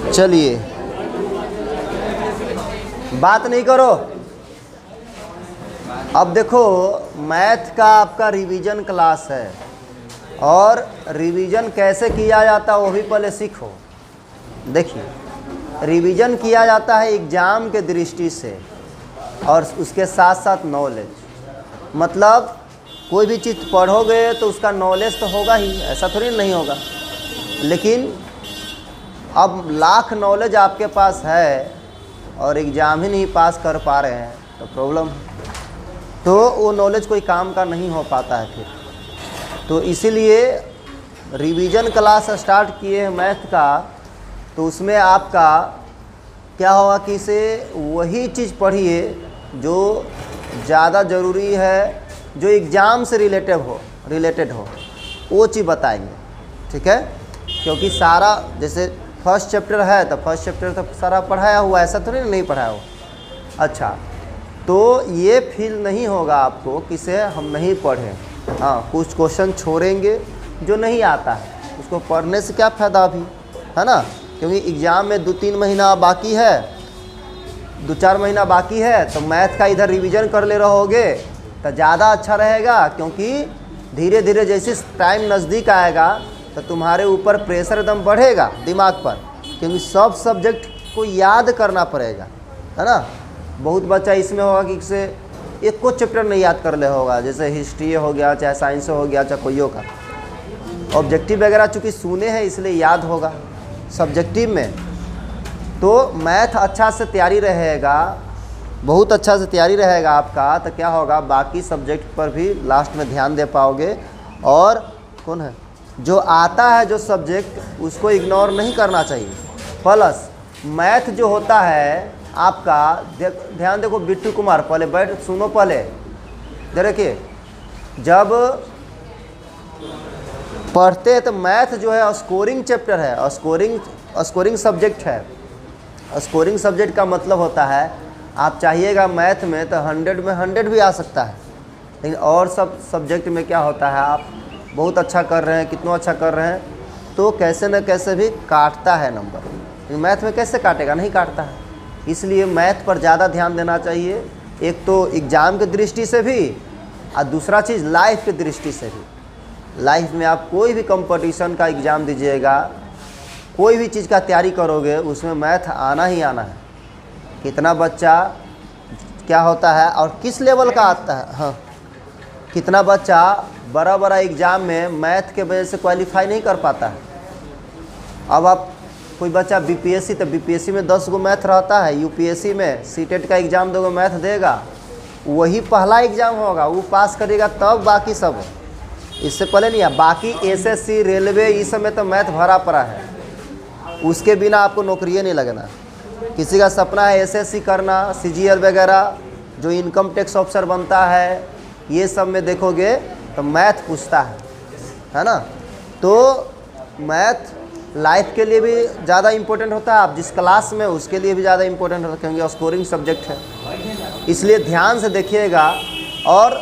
चलिए, बात नहीं करो। अब देखो, मैथ का आपका रिवीजन क्लास है और रिवीजन कैसे किया जाता है वो भी पहले सीखो। देखिए, रिवीजन किया जाता है एग्ज़ाम के दृष्टि से और उसके साथ साथ नॉलेज। मतलब कोई भी चीज़ पढ़ोगे तो उसका नॉलेज तो होगा ही, ऐसा थोड़ी नहीं होगा। लेकिन अब लाख नॉलेज आपके पास है और एग्ज़ाम ही नहीं पास कर पा रहे हैं तो प्रॉब्लम है, तो वो नॉलेज कोई काम का नहीं हो पाता है फिर। तो इसीलिए रिवीजन क्लास स्टार्ट किए हैं मैथ का, तो उसमें आपका क्या होगा कि इसे वही चीज़ पढ़िए जो ज़्यादा ज़रूरी है, जो एग्ज़ाम से रिलेटेड हो वो चीज़ बताएंगे, ठीक है। क्योंकि सारा जैसे फर्स्ट चैप्टर है तो फर्स्ट चैप्टर तो सारा पढ़ाया हुआ, ऐसा थोड़ी नहीं पढ़ाया हुआ। अच्छा, तो ये फील नहीं होगा आपको कि से हम नहीं पढ़ें। हाँ, कुछ क्वेश्चन छोड़ेंगे जो नहीं आता है, उसको पढ़ने से क्या फ़ायदा अभी, है ना। क्योंकि एग्ज़ाम में 2-3 महीना बाकी है, 2-4 महीना बाकी है, तो मैथ का इधर रिवीजन कर ले रहोगे तो ज़्यादा अच्छा रहेगा। क्योंकि धीरे धीरे जैसे टाइम नज़दीक आएगा तो तुम्हारे ऊपर प्रेशर एकदम बढ़ेगा दिमाग पर, क्योंकि सब सब्जेक्ट को याद करना पड़ेगा, है ना। बहुत बच्चा इसमें होगा कि इसे एक को चैप्टर नहीं याद कर ले होगा, जैसे हिस्ट्री हो गया, चाहे साइंस हो गया, चाहे कोई का ऑब्जेक्टिव वगैरह, चूँकि सुने हैं इसलिए याद होगा सब्जेक्टिव में। तो मैथ अच्छा से तैयारी रहेगा, बहुत अच्छा से तैयारी रहेगा आपका, तो क्या होगा बाकी सब्जेक्ट पर भी लास्ट में ध्यान दे पाओगे। और कौन है जो आता है जो सब्जेक्ट, उसको इग्नोर नहीं करना चाहिए। प्लस मैथ जो होता है आपका, ध्यान देखो बिट्टू कुमार, पहले बैठ सुनो, पहले देखिए, जब पढ़ते हैं तो मैथ जो है स्कोरिंग चैप्टर है, स्कोरिंग सब्जेक्ट है। स्कोरिंग सब्जेक्ट का मतलब होता है आप चाहिएगा मैथ में तो 100 में 100 भी आ सकता है, लेकिन और सब सब्जेक्ट में क्या होता है, आप बहुत अच्छा कर रहे हैं, कितना अच्छा कर रहे हैं, तो कैसे न कैसे भी काटता है नंबर। लेकिन मैथ में कैसे काटेगा, नहीं काटता है। इसलिए मैथ पर ज़्यादा ध्यान देना चाहिए, एक तो एग्ज़ाम की दृष्टि से भी और दूसरा चीज़ लाइफ की दृष्टि से भी। लाइफ में आप कोई भी कंपटीशन का एग्ज़ाम दीजिएगा, कोई भी चीज़ का तैयारी करोगे, उसमें मैथ आना ही आना है। कितना बच्चा क्या होता है और किस लेवल का आता है, हाँ, कितना बच्चा बड़ा एग्ज़ाम में मैथ के वजह से क्वालिफाई नहीं कर पाता है। अब आप कोई बच्चा बीपीएससी, तो बीपीएससी में 10 गो मैथ रहता है, यूपीएससी में सीटेट का एग्ज़ाम 2 गो मैथ देगा, वही पहला एग्ज़ाम होगा, वो पास करेगा तब बाकी सब, इससे पहले नहीं है। बाकी एसएससी, रेलवे, इस सब में तो मैथ भरा पड़ा है, उसके बिना आपको नौकरी नहीं लगना। किसी का सपना है एसएससी करना, सीजीएल वगैरह, जो इनकम टैक्स ऑफिसर बनता है, ये सब में देखोगे तो मैथ पूछता है ना। तो मैथ लाइफ के लिए भी ज़्यादा इम्पोर्टेंट होता है, आप जिस क्लास में उसके लिए भी ज़्यादा इम्पोर्टेंट होता है, क्योंकि स्कोरिंग सब्जेक्ट है। इसलिए ध्यान से देखिएगा और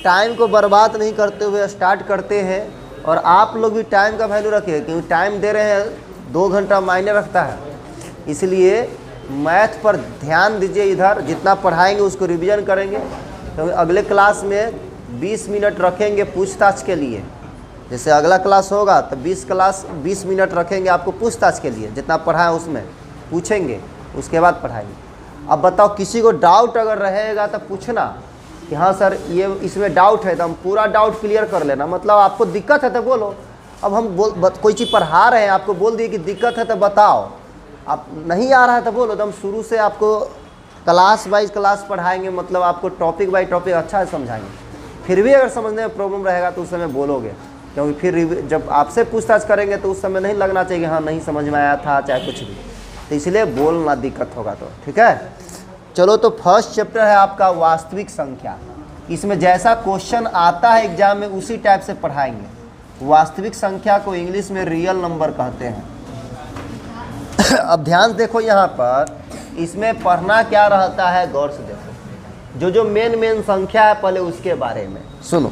टाइम को बर्बाद नहीं करते हुए स्टार्ट करते हैं। और आप लोग भी टाइम का वैल्यू रखिए, क्योंकि टाइम दे रहे हैं, 2 घंटा मायने रखता है। इसलिए मैथ पर ध्यान दीजिए, इधर जितना पढ़ाएंगे उसको रिवीजन करेंगे। क्योंकि अगले क्लास में 20 मिनट रखेंगे पूछताछ के लिए, जैसे अगला क्लास होगा तो 20 मिनट रखेंगे आपको पूछताछ के लिए, जितना पढ़ाएं उसमें पूछेंगे, उसके बाद पढ़ाएंगे। अब बताओ, किसी को डाउट अगर रहेगा तो पूछना कि हाँ सर ये इसमें डाउट है, तो हम पूरा डाउट क्लियर कर लेना। मतलब आपको दिक्कत है तो बोलो। अब हम कोई चीज़ पढ़ा रहे हैं, आपको बोल दिए कि दिक्कत है तो बताओ, आप नहीं आ रहा है तो बोलो, तो हम शुरू से आपको क्लास वाइज क्लास पढ़ाएंगे, मतलब आपको टॉपिक बाई टॉपिक अच्छा से समझाएंगे। फिर भी अगर समझने में प्रॉब्लम रहेगा तो उस समय बोलोगे, क्योंकि फिर जब आपसे पूछताछ करेंगे तो उस समय नहीं लगना चाहिए हाँ नहीं समझ में आया था, चाहे कुछ भी, तो इसलिए बोलना दिक्कत होगा। तो ठीक है, चलो। तो फर्स्ट चैप्टर है आपका वास्तविक संख्या। इसमें जैसा क्वेश्चन आता है एग्जाम में उसी टाइप से पढ़ाएंगे। वास्तविक संख्या को इंग्लिश में रियल नंबर कहते हैं। अब ध्यान देखो, यहाँ पर इसमें पढ़ना क्या रहता है, गौर से देखो। जो मेन संख्या है पहले उसके बारे में सुनो।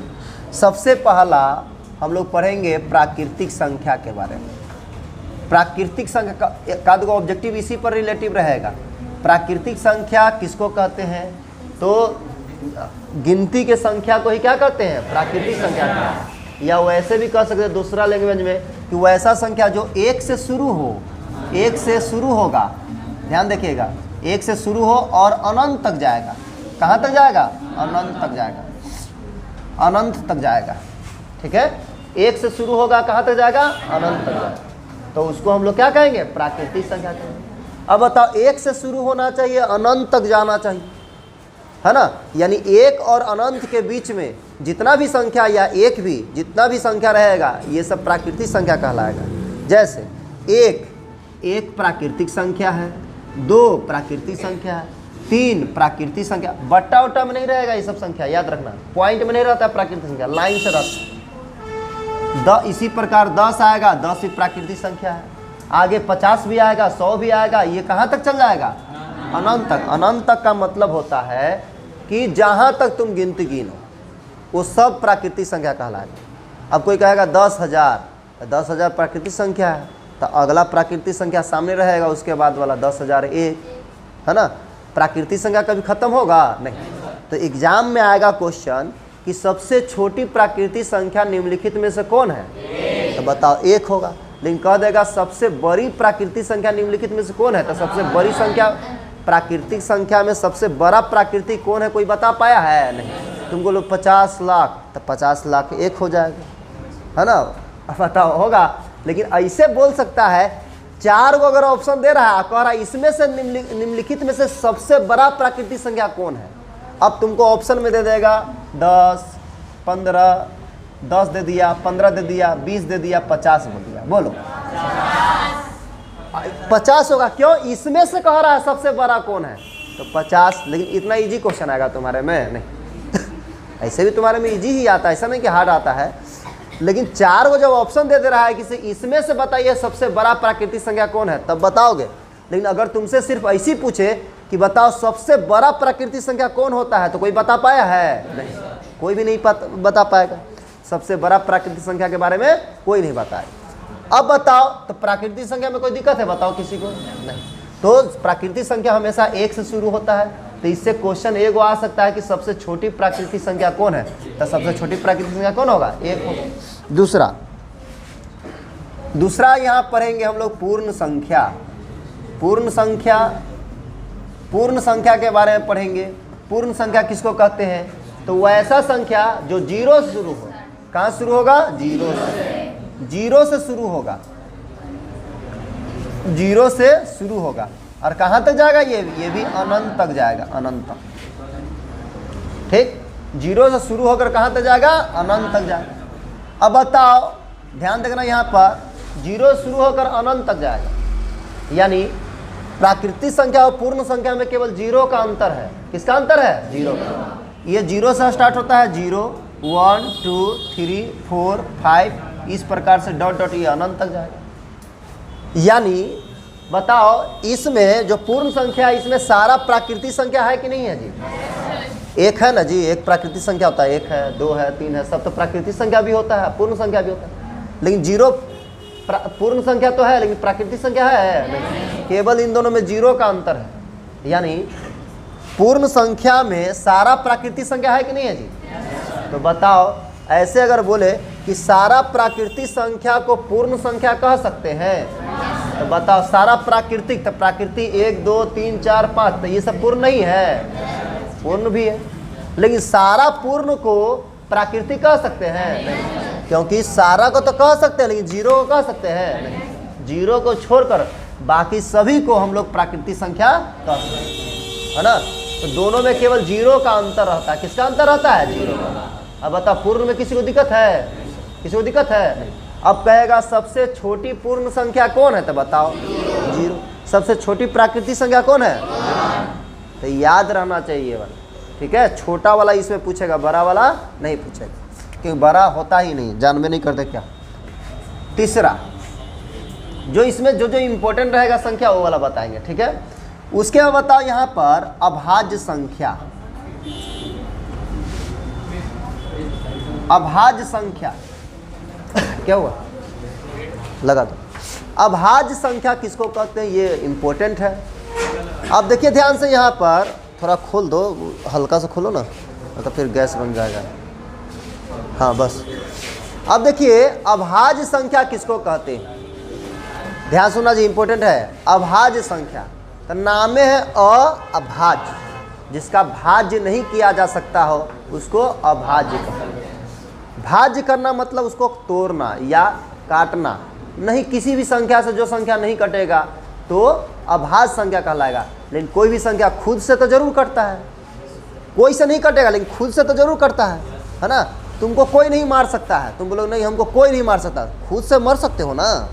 सबसे पहला हम लोग पढ़ेंगे प्राकृतिक संख्या के बारे में। प्राकृतिक संख्या का देखो ऑब्जेक्टिव इसी पर रिलेटिव रहेगा। प्राकृतिक संख्या किसको कहते हैं? तो गिनती के संख्या को ही क्या कहते हैं? प्राकृतिक संख्या कहते हैं। या वैसे भी कह सकते हैं दूसरा लैंग्वेज में कि वैसा संख्या जो एक से शुरू हो, एक से शुरू होगा, ध्यान देखिएगा, एक से शुरू हो और अनंत तक जाएगा। कहाँ तक जाएगा? अनंत तक जाएगा, अनंत तक जाएगा। ठीक है, एक से शुरू होगा, कहाँ तक जाएगा? अनंत तक जाएगा। तो उसको हम लोग क्या कहेंगे? प्राकृतिक संख्या कहेंगे। अब बताओ, एक से शुरू होना चाहिए, अनंत तक जाना चाहिए, है ना? यानी एक और अनंत के बीच में जितना भी संख्या या एक भी जितना भी संख्या रहेगा ये सब प्राकृतिक संख्या कहलाएगा। जैसे एक प्राकृतिक संख्या है, 2 प्राकृतिक संख्या है, 3 प्राकृतिक संख्या। बट्टा उट्टा में नहीं रहेगा ये सब संख्या, याद रखना। पॉइंट में नहीं रहता प्राकृतिक संख्या, लाइन से रहता। इसी प्रकार 10 आएगा, 10 भी प्राकृतिक संख्या है। आगे 50 भी आएगा, 100 भी आएगा। ये कहाँ तक चल जाएगा? अनंत तक। अनंत तक का मतलब होता है कि जहाँ तक तुम गिनती गिनो वो सब प्राकृतिक संख्या कहलाएगा। अब कोई कहेगा 10,000, 10,000 प्राकृतिक संख्या है, तो अगला प्राकृतिक संख्या सामने रहेगा, उसके बाद वाला 10,001, है ना? प्राकृतिक संख्या कभी खत्म होगा? नहीं। तो एग्जाम में आएगा क्वेश्चन कि सबसे छोटी प्राकृतिक संख्या निम्नलिखित में से कौन है? तो बताओ 1 होगा। लेकिन कह देगा सबसे बड़ी प्राकृतिक संख्या निम्नलिखित में से कौन है? तो सबसे बड़ी संख्या, प्राकृतिक संख्या में सबसे बड़ा प्राकृतिक कौन है? कोई बता पाया है? नहीं। तुम बोलो 50 लाख, तो 50 लाख 1 हो जाएगा, है ना? बताओ होगा? लेकिन ऐसे बोल सकता है, 4 को अगर ऑप्शन दे रहा है, कह रहा है इसमें से निम्नलिखित में से सबसे बड़ा प्राकृतिक संख्या कौन है? अब तुमको ऑप्शन में दे देगा 10, 15, 10 दे दिया, 15 दे दिया, 20 दे दिया, 50 बोल दिया। बोलो 50 होगा। क्यों? इसमें से कह रहा है सबसे बड़ा कौन है, तो 50। लेकिन इतना इजी क्वेश्चन आएगा तुम्हारे में? नहीं। ऐसे भी तुम्हारे में इजी ही आता है, ऐसा नहीं कि हार्ड आता है। लेकिन 4 को जब ऑप्शन दे रहा है कि इसमें से बताइए सबसे बड़ा प्राकृतिक संख्या कौन है, तब बताओगे। लेकिन अगर तुमसे सिर्फ ऐसी पूछे कि बताओ सबसे बड़ा प्राकृतिक संख्या कौन होता है, तो कोई बता पाया है? नहीं, कोई भी नहीं बता पाएगा। सबसे बड़ा प्राकृतिक संख्या के बारे में कोई नहीं बताएगा। अब बताओ, तो प्राकृतिक संख्या में कोई दिक्कत है? बताओ किसी को? नहीं। तो प्राकृतिक संख्या हमेशा 1 से शुरू होता है। तो इससे क्वेश्चन एगो आ सकता है कि सबसे छोटी प्राकृतिक संख्या कौन है? तो सबसे छोटी प्राकृतिक संख्या कौन होगा? 1 होगा। दूसरा यहाँ पढ़ेंगे हम लोग पूर्ण संख्या। पूर्ण संख्या के बारे में पढ़ेंगे। पूर्ण संख्या किसको कहते हैं? तो वैसा संख्या जो 0 से शुरू हो। कहाँ शुरू होगा? 0 से। 0 से शुरू होगा, 0 से शुरू होगा और कहाँ तक जाएगा? ये भी अनंत तक जाएगा, अनंत तक। ठीक, 0 से शुरू होकर कहाँ तक जाएगा? अनंत तक जाएगा। अब बताओ, ध्यान देखना, यहाँ पर 0 से शुरू होकर अनंत तक जाएगा। यानी प्राकृतिक संख्या और पूर्ण संख्या में केवल 0 का अंतर है। किसका अंतर है? 0 का। ये 0 से स्टार्ट होता है, 0, 1, 2, 3, 4, 5, इस प्रकार से डॉट डॉट ये अनंत तक जाएगा। यानी बताओ, इसमें जो पूर्ण संख्या है इसमें सारा प्राकृतिक संख्या है कि नहीं है जी? 1 है ना जी, एक प्राकृतिक संख्या होता है, 1 है, 2 है, 3 है, सब तो प्राकृतिक संख्या भी होता है, पूर्ण संख्या भी होता है। लेकिन 0 पूर्ण संख्या तो है, लेकिन प्राकृतिक संख्या है नहीं। केवल इन दोनों में 0 का अंतर है। यानी पूर्ण संख्या में सारा प्राकृतिक संख्या है कि नहीं है जी? तो बताओ, ऐसे अगर बोले कि सारा प्राकृतिक संख्या को पूर्ण संख्या कह सकते हैं, तो बताओ सारा प्राकृतिक, तो प्राकृतिक 1, 2, 3, 4, 5, तो ये सब पूर्ण नहीं है? पूर्ण भी है। लेकिन सारा पूर्ण को प्राकृतिक कह सकते हैं? नहीं। क्योंकि सारा को तो कह सकते हैं, लेकिन 0 को कह सकते हैं? नहीं। 0 को छोड़कर बाकी सभी को हम लोग प्राकृतिक संख्या कह सकते हैं, है ना? तो दोनों में केवल 0 का अंतर रहता है। किसका अंतर रहता है? 0 का। अब बताओ, पूर्ण में किसी को दिक्कत है? किसी को दिक्कत है? नहीं। अब कहेगा सबसे छोटी पूर्ण संख्या कौन है? तो बताओ 0। सबसे छोटी प्राकृतिक संख्या कौन है? तो याद रहना चाहिए वाला, ठीक है? छोटा वाला इसमें पूछेगा, बड़ा वाला नहीं पूछेगा, क्योंकि बड़ा होता ही नहीं, जानबे नहीं करते क्या। तीसरा, जो इसमें जो इम्पोर्टेंट रहेगा संख्या वो वाला बताएंगे, ठीक है? उसके बाद बताओ यहाँ पर अभाज्य संख्या। अभाज्य संख्या क्या हुआ? लगा दो। अभाज्य संख्या किसको कहते हैं, ये इम्पोर्टेंट है। अब देखिए ध्यान से, यहाँ पर थोड़ा खोल दो, हल्का से खोलो ना, तो फिर गैस बन जाएगा। हाँ बस। अब देखिए अभाज्य संख्या किसको कहते हैं, ध्यान सुनना जी, इम्पोर्टेंट है। अभाज्य संख्या तो नामे है अभाज्य, जिसका भाज्य नहीं किया जा सकता हो उसको अभाज्य कहते हैं। भाज्य करना मतलब उसको तोड़ना या काटना, नहीं किसी भी संख्या से जो संख्या नहीं कटेगा तो अभाज्य संख्या कहलाएगा। लेकिन कोई भी संख्या खुद से तो जरूर कटता है, कोई से नहीं कटेगा लेकिन खुद से तो जरूर कटता है ना। तुमको कोई नहीं मार सकता है, तुम बोलोगे नहीं हमको कोई नहीं मार सकता, खुद से मर सकते हो ना,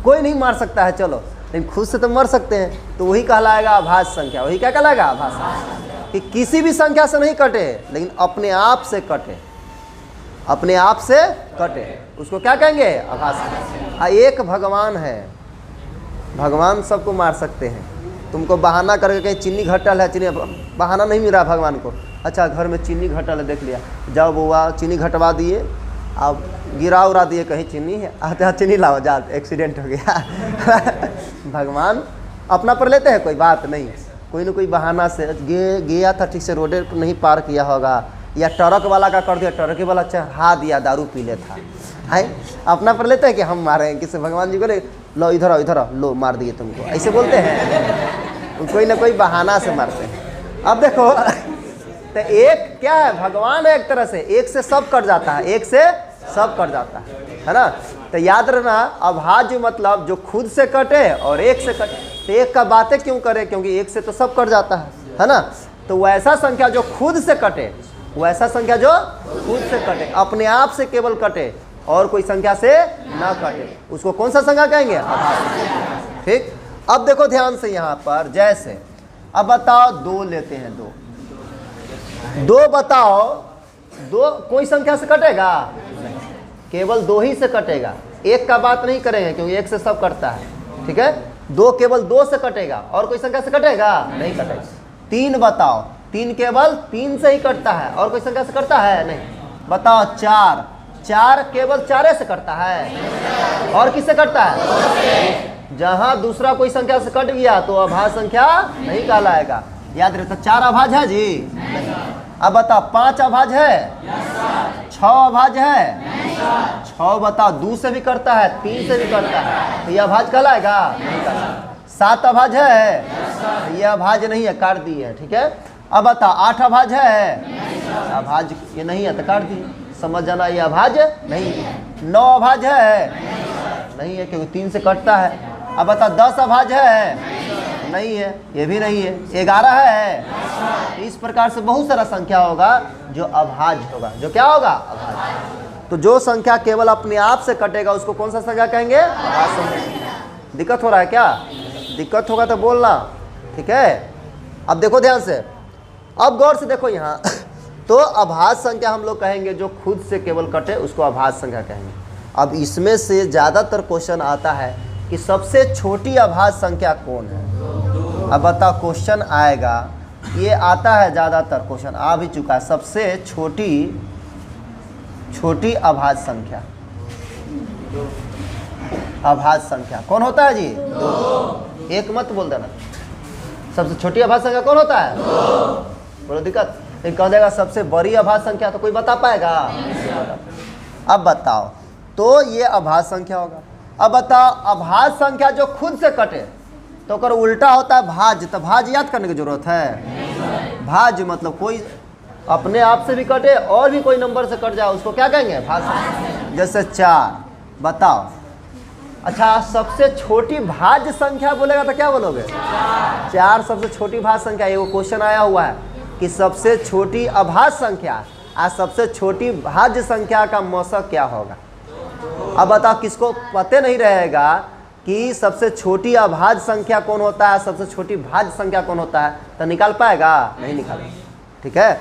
कोई नहीं मार सकता है चलो, लेकिन खुद से तो मर सकते हैं, तो वही कहलाएगा अभाज्य संख्या। वही क्या कहलाएगा, अभाज्य संख्या, कि किसी भी संख्या से नहीं कटे लेकिन अपने आप से कटे, अपने आप से कटे, उसको क्या कहेंगे, अभाज्य संख्या। एक भगवान है, भगवान सबको मार सकते हैं, तुमको बहाना करके कहीं चीनी घटल है, चीनी बहाना नहीं मिल रहा भगवान को, अच्छा घर में चीनी घटल है देख लिया, जाओ बुआ चीनी घटवा दिए, अब गिरा उड़ा दिए कहीं चीनी है, आते चीनी लाओ, जा एक्सीडेंट हो गया भगवान अपना पर लेते हैं, कोई बात नहीं, कोई ना कोई बहाना से गया था ठीक से रोडे पर नहीं पार किया होगा, या ट्रक वाला का कर दिया, ट्रक वाला चढ़ा दिया, दारू पी ले था, है अपना पर लेते हैं कि हम मारे हैं किसी, भगवान जी बोले लो इधर आओ, इधर आओ, लो मार दिए तुमको, ऐसे बोलते हैं, कोई ना कोई बहाना से मारते हैं। अब देखो तो एक क्या है, भगवान है एक तरह से, एक से सब कट जाता है, एक से सब कट जाता है ना। तो याद रखना अभाज्य मतलब जो खुद से कटे और एक से कटे, तो एक का बातें क्यों करे, क्योंकि एक से तो सब कट जाता है ना। तो वैसा संख्या जो खुद से कटे, वैसा संख्या जो खुद से कटे, अपने आप से केवल कटे और कोई संख्या से ना कटे, उसको कौन सा संख्या कहेंगे, अभाज्य। ठीक, अब देखो ध्यान से यहाँ पर, जैसे अब बताओ दो लेते हैं, दो बताओ, दो कोई संख्या से कटेगा, केवल दो ही से कटेगा, एक का बात नहीं करेंगे क्योंकि एक से सब कटता है, ठीक है। दो केवल दो से कटेगा और कोई संख्या से कटेगा, नहीं कटेगा। तीन बताओ, तीन केवल तीन से ही कटता है और कोई संख्या से कटता है, नहीं। बताओ चार, चार केवल चारे से कटता है और किससे कटता है, जहां दूसरा कोई संख्या से कट गया तो अभाज्य संख्या नहीं कहलाएगा, याद रहे। तो चार अभाज्य है जी, अब बताओ पांच अभाज्य है, छह अभाज्य है, छह बताओ दो से भी करता है, तीन से भी करता है, तो यह अभाज्य कहलाएगा, नहीं कहलाएगा। सात अभाज्य है, यह अभाज्य नहीं है, काट दिए है, ठीक है। अब बताओ आठ अभाज्य है, अभाज्य ये नहीं है तो काट दिए, समझ जाना ये अभाज्य नहीं है। नौ अभाज्य है, नहीं है क्योंकि तीन से कटता है। अब बताओ दस अभाज्य है, नहीं है, ये भी नहीं है। ग्यारह है, इस प्रकार से बहुत सारा संख्या होगा जो अभाज्य होगा, जो क्या होगा, अभाज्य। तो जो संख्या केवल अपने आप से कटेगा उसको कौन सा संख्या कहेंगे, अभाज्य संख्या। दिक्कत हो रहा है क्या, दिक्कत होगा तो बोलना, ठीक है। अब देखो ध्यान से, अब गौर से देखो यहाँ तो अभाज्य संख्या हम लोग कहेंगे जो खुद से केवल कटे उसको अभाज्य संख्या कहेंगे। अब इसमें से ज़्यादातर क्वेश्चन आता है कि सबसे छोटी अभाज्य संख्या कौन है। अब बताओ क्वेश्चन आएगा, ये आता है ज़्यादातर, क्वेश्चन आ भी चुका है, सबसे छोटी अभाज्य संख्या, अभाज्य संख्या कौन होता है जी, दो। एक मत बोल देना, सबसे छोटी अभाज्य संख्या कौन होता है, बोलो दिक्कत, एक कह देगा सबसे बड़ी अभाज्य संख्या, तो कोई बता पाएगा। अब बताओ तो ये अभाज्य संख्या होगा। अब बताओ अभाज्य संख्या जो खुद से कटे तो कर उल्टा होता है भाज्य, तो भाज्य याद करने की जरूरत है। भाज्य मतलब कोई अपने आप से भी कटे और भी कोई नंबर से कट जाए उसको क्या कहेंगे, भाज्य। जैसे चार बताओ, अच्छा सबसे छोटी भाज्य संख्या बोलेगा तो क्या बोलोगे, चार सबसे छोटी भाज्य संख्या। ये वो क्वेश्चन आया हुआ है कि सबसे छोटी अभाज्य संख्या और सबसे छोटी भाज्य संख्या का मौसक क्या होगा। अब बताओ किसको पता नहीं रहेगा कि सबसे छोटी अभाज्य संख्या कौन होता है, सबसे छोटी भाज्य संख्या कौन होता है, तो निकाल पाएगा, नहीं निकालेगा, ठीक है।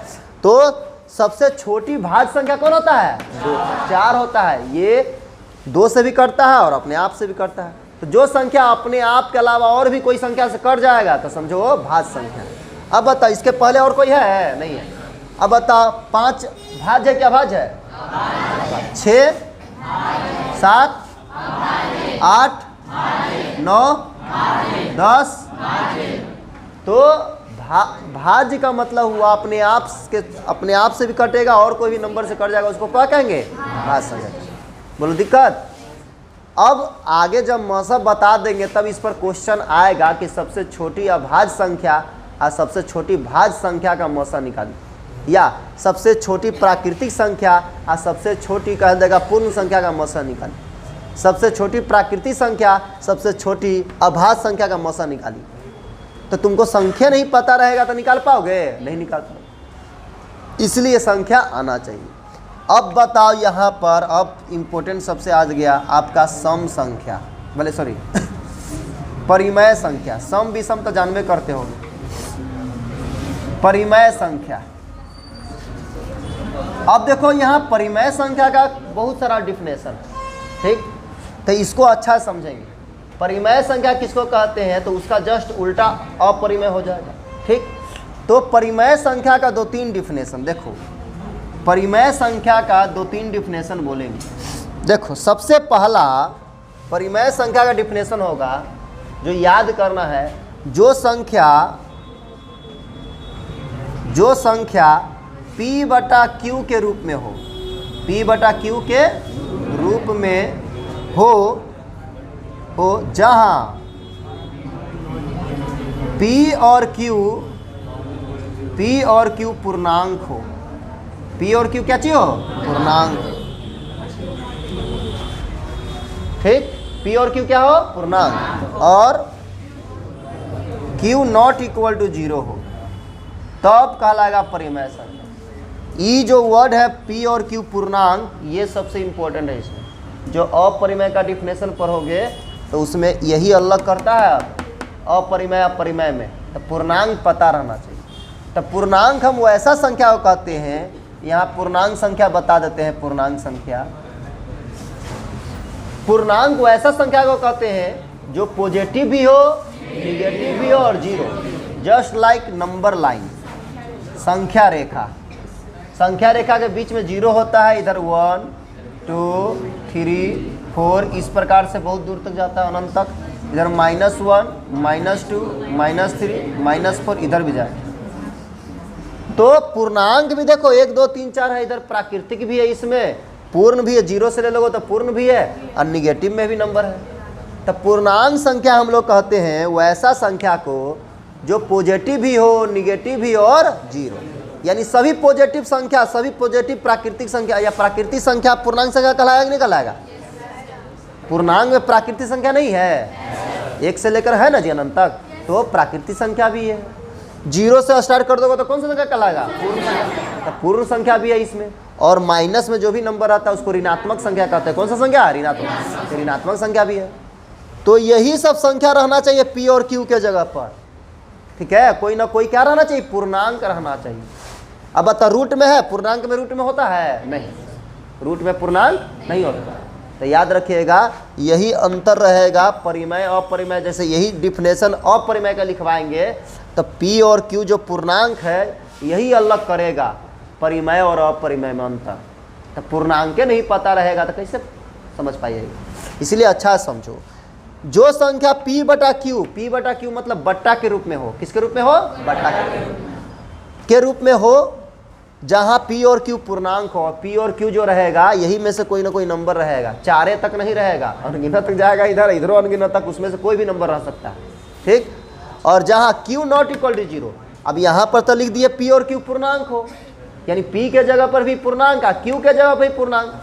तो सबसे छोटी भाज्य संख्या कौन होता है, दो। चार होता है, ये दो से भी कटता है और अपने आप से भी कटता है। तो जो संख्या अपने आप के अलावा और भी कोई संख्या से कट जाएगा तो समझो वो भाज्य संख्या है। अब बताओ इसके पहले और कोई है, नहीं है। अब बताओ पांच भाज्य क्या भाज्य है, छः, सात, आठ, 9 10। तो भाज्य का मतलब हुआ अपने आप से भी कटेगा और कोई भी नंबर से कट जाएगा, उसको क्या कहेंगे? भाज्य संख्या। बोलो दिक्कत? अब आगे जब मौसम बता देंगे तब इस पर क्वेश्चन आएगा कि सबसे छोटी अभाज्य संख्या और सबसे छोटी भाज्य संख्या का मौसा निकालिए, या सबसे छोटी प्राकृतिक संख्या और सबसे छोटी कह देगा पूर्ण संख्या का मौसा निकालिए। सबसे छोटी प्राकृतिक संख्या, सबसे छोटी अभाज्य संख्या का मौसा निकालिए। तो तुमको संख्या नहीं पता रहेगा तो निकाल पाओगे? नहीं निकाल पाओगे, इसलिए संख्या आना चाहिए। अब बताओ यहाँ पर, अब इम्पोर्टेंट सबसे आ गया आपका सम संख्या, भले सॉरी परिमेय संख्या। सम विषम तो जानवे करते हो। परिमेय संख्या, अब देखो यहाँ परिमेय संख्या का बहुत सारा डिफिनेशन, ठीक? तो इसको अच्छा समझेंगे। परिमेय संख्या किसको कहते हैं तो उसका जस्ट उल्टा अपरिमेय हो जाएगा, ठीक? तो परिमेय संख्या का 2-3 डिफिनेशन देखो। परिमेय संख्या का 2-3 डिफिनेशन बोलेंगे। देखो सबसे पहला परिमेय संख्या का डिफिनेशन होगा, जो याद करना है, जो संख्या P/Q के रूप में हो, P/Q के रूप में हो जहाँ P और Q पूर्णांक हो। P और Q क्या चीज हो? पूर्णांक, ठीक? P और Q क्या हो? पूर्णांक। और Q नॉट इक्वल टू 0 हो, तब कहलाएगा परिमेय संख्या। ये जो वर्ड है P और Q पूर्णांक, ये सबसे इंपॉर्टेंट है। इसमें जो अपरिमेय का डिफिनेशन पढ़ोगे तो उसमें यही अलग करता है अपरिमेय अपरिमेय में। तो पूर्णांक पता रहना चाहिए। तो पूर्णांक हम वैसा संख्या को कहते हैं, यहाँ पूर्णांक संख्या बता देते हैं। पूर्णांक वैसा संख्या को कहते हैं जो पॉजिटिव भी हो, निगेटिव भी हो और zero, just like number line. संख्या रेखा के बीच में 0 होता है, इधर 1 2 3 4 इस प्रकार से बहुत दूर तक जाता है, अनंत तक। इधर -1 -2 -3 -4 इधर भी जाए। तो पूर्णांक भी देखो 1 2 3 4 है, इधर प्राकृतिक भी है, इसमें पूर्ण भी है। 0 से ले लोगे तो पूर्ण भी है और निगेटिव में भी नंबर है। तो पूर्णांक संख्या हम लोग कहते हैं वैसा संख्या को जो पॉजिटिव भी हो, निगेटिव भी हो और जीरो। यानी सभी पॉजिटिव संख्या, सभी पॉजिटिव प्राकृतिक संख्या या प्राकृतिक संख्या पूर्णांक संख्या कहलाएगा कि नहीं कहलाएगा? पूर्णांक में प्राकृतिक संख्या नहीं है, 1 से लेकर है ना जी अनंत तक, तो प्राकृतिक संख्या भी है। 0 से स्टार्ट कर दोगे तो कौन सा संख्या कहलाएगा? पूर्ण संख्या। तो पूर्ण संख्या भी है इसमें। और माइनस में जो भी नंबर आता है उसको ऋणात्मक संख्या कहते हैं। कौन सा संख्या? ऋणात्मक। ऋणात्मक संख्या भी है। तो यही सब संख्या रहना चाहिए P और Q के जगह पर, ठीक है? कोई ना कोई क्या रहना चाहिए? पूर्णांक रहना चाहिए। अब बता, रूट में है, पूर्णांक में रूट में होता है? नहीं, रूट में पूर्णांक नहीं होता। तो याद रखिएगा यही अंतर रहेगा परिमेय अपरिमेय। जैसे यही डिफिनेशन अपरिमेय का लिखवाएंगे तो P और Q जो पूर्णांक है यही अलग करेगा परिमेय और अपरिमेय में अंतर। तो पूर्णांक नहीं पता रहेगा तो कैसे समझ पाइएगा? इसलिए अच्छा समझो। जो संख्या P/Q मतलब बट्टा के रूप में हो, किसके रूप में हो? बट्टा के रूप में हो, जहां P और Q पूर्णांक हो। P और Q जो रहेगा यही में से कोई ना कोई नंबर रहेगा, 4 तक नहीं रहेगा, अनगिनत तक जाएगा, इधरों अनगिनत तक, उसमें से कोई भी नंबर रह सकता है, ठीक? और जहां Q नॉट इक्वल टू 0, अब यहाँ पर तो लिख दिए P और Q पूर्णांक हो, यानी P के जगह पर भी पूर्णांक, Q के जगह पर भी पूर्णांक।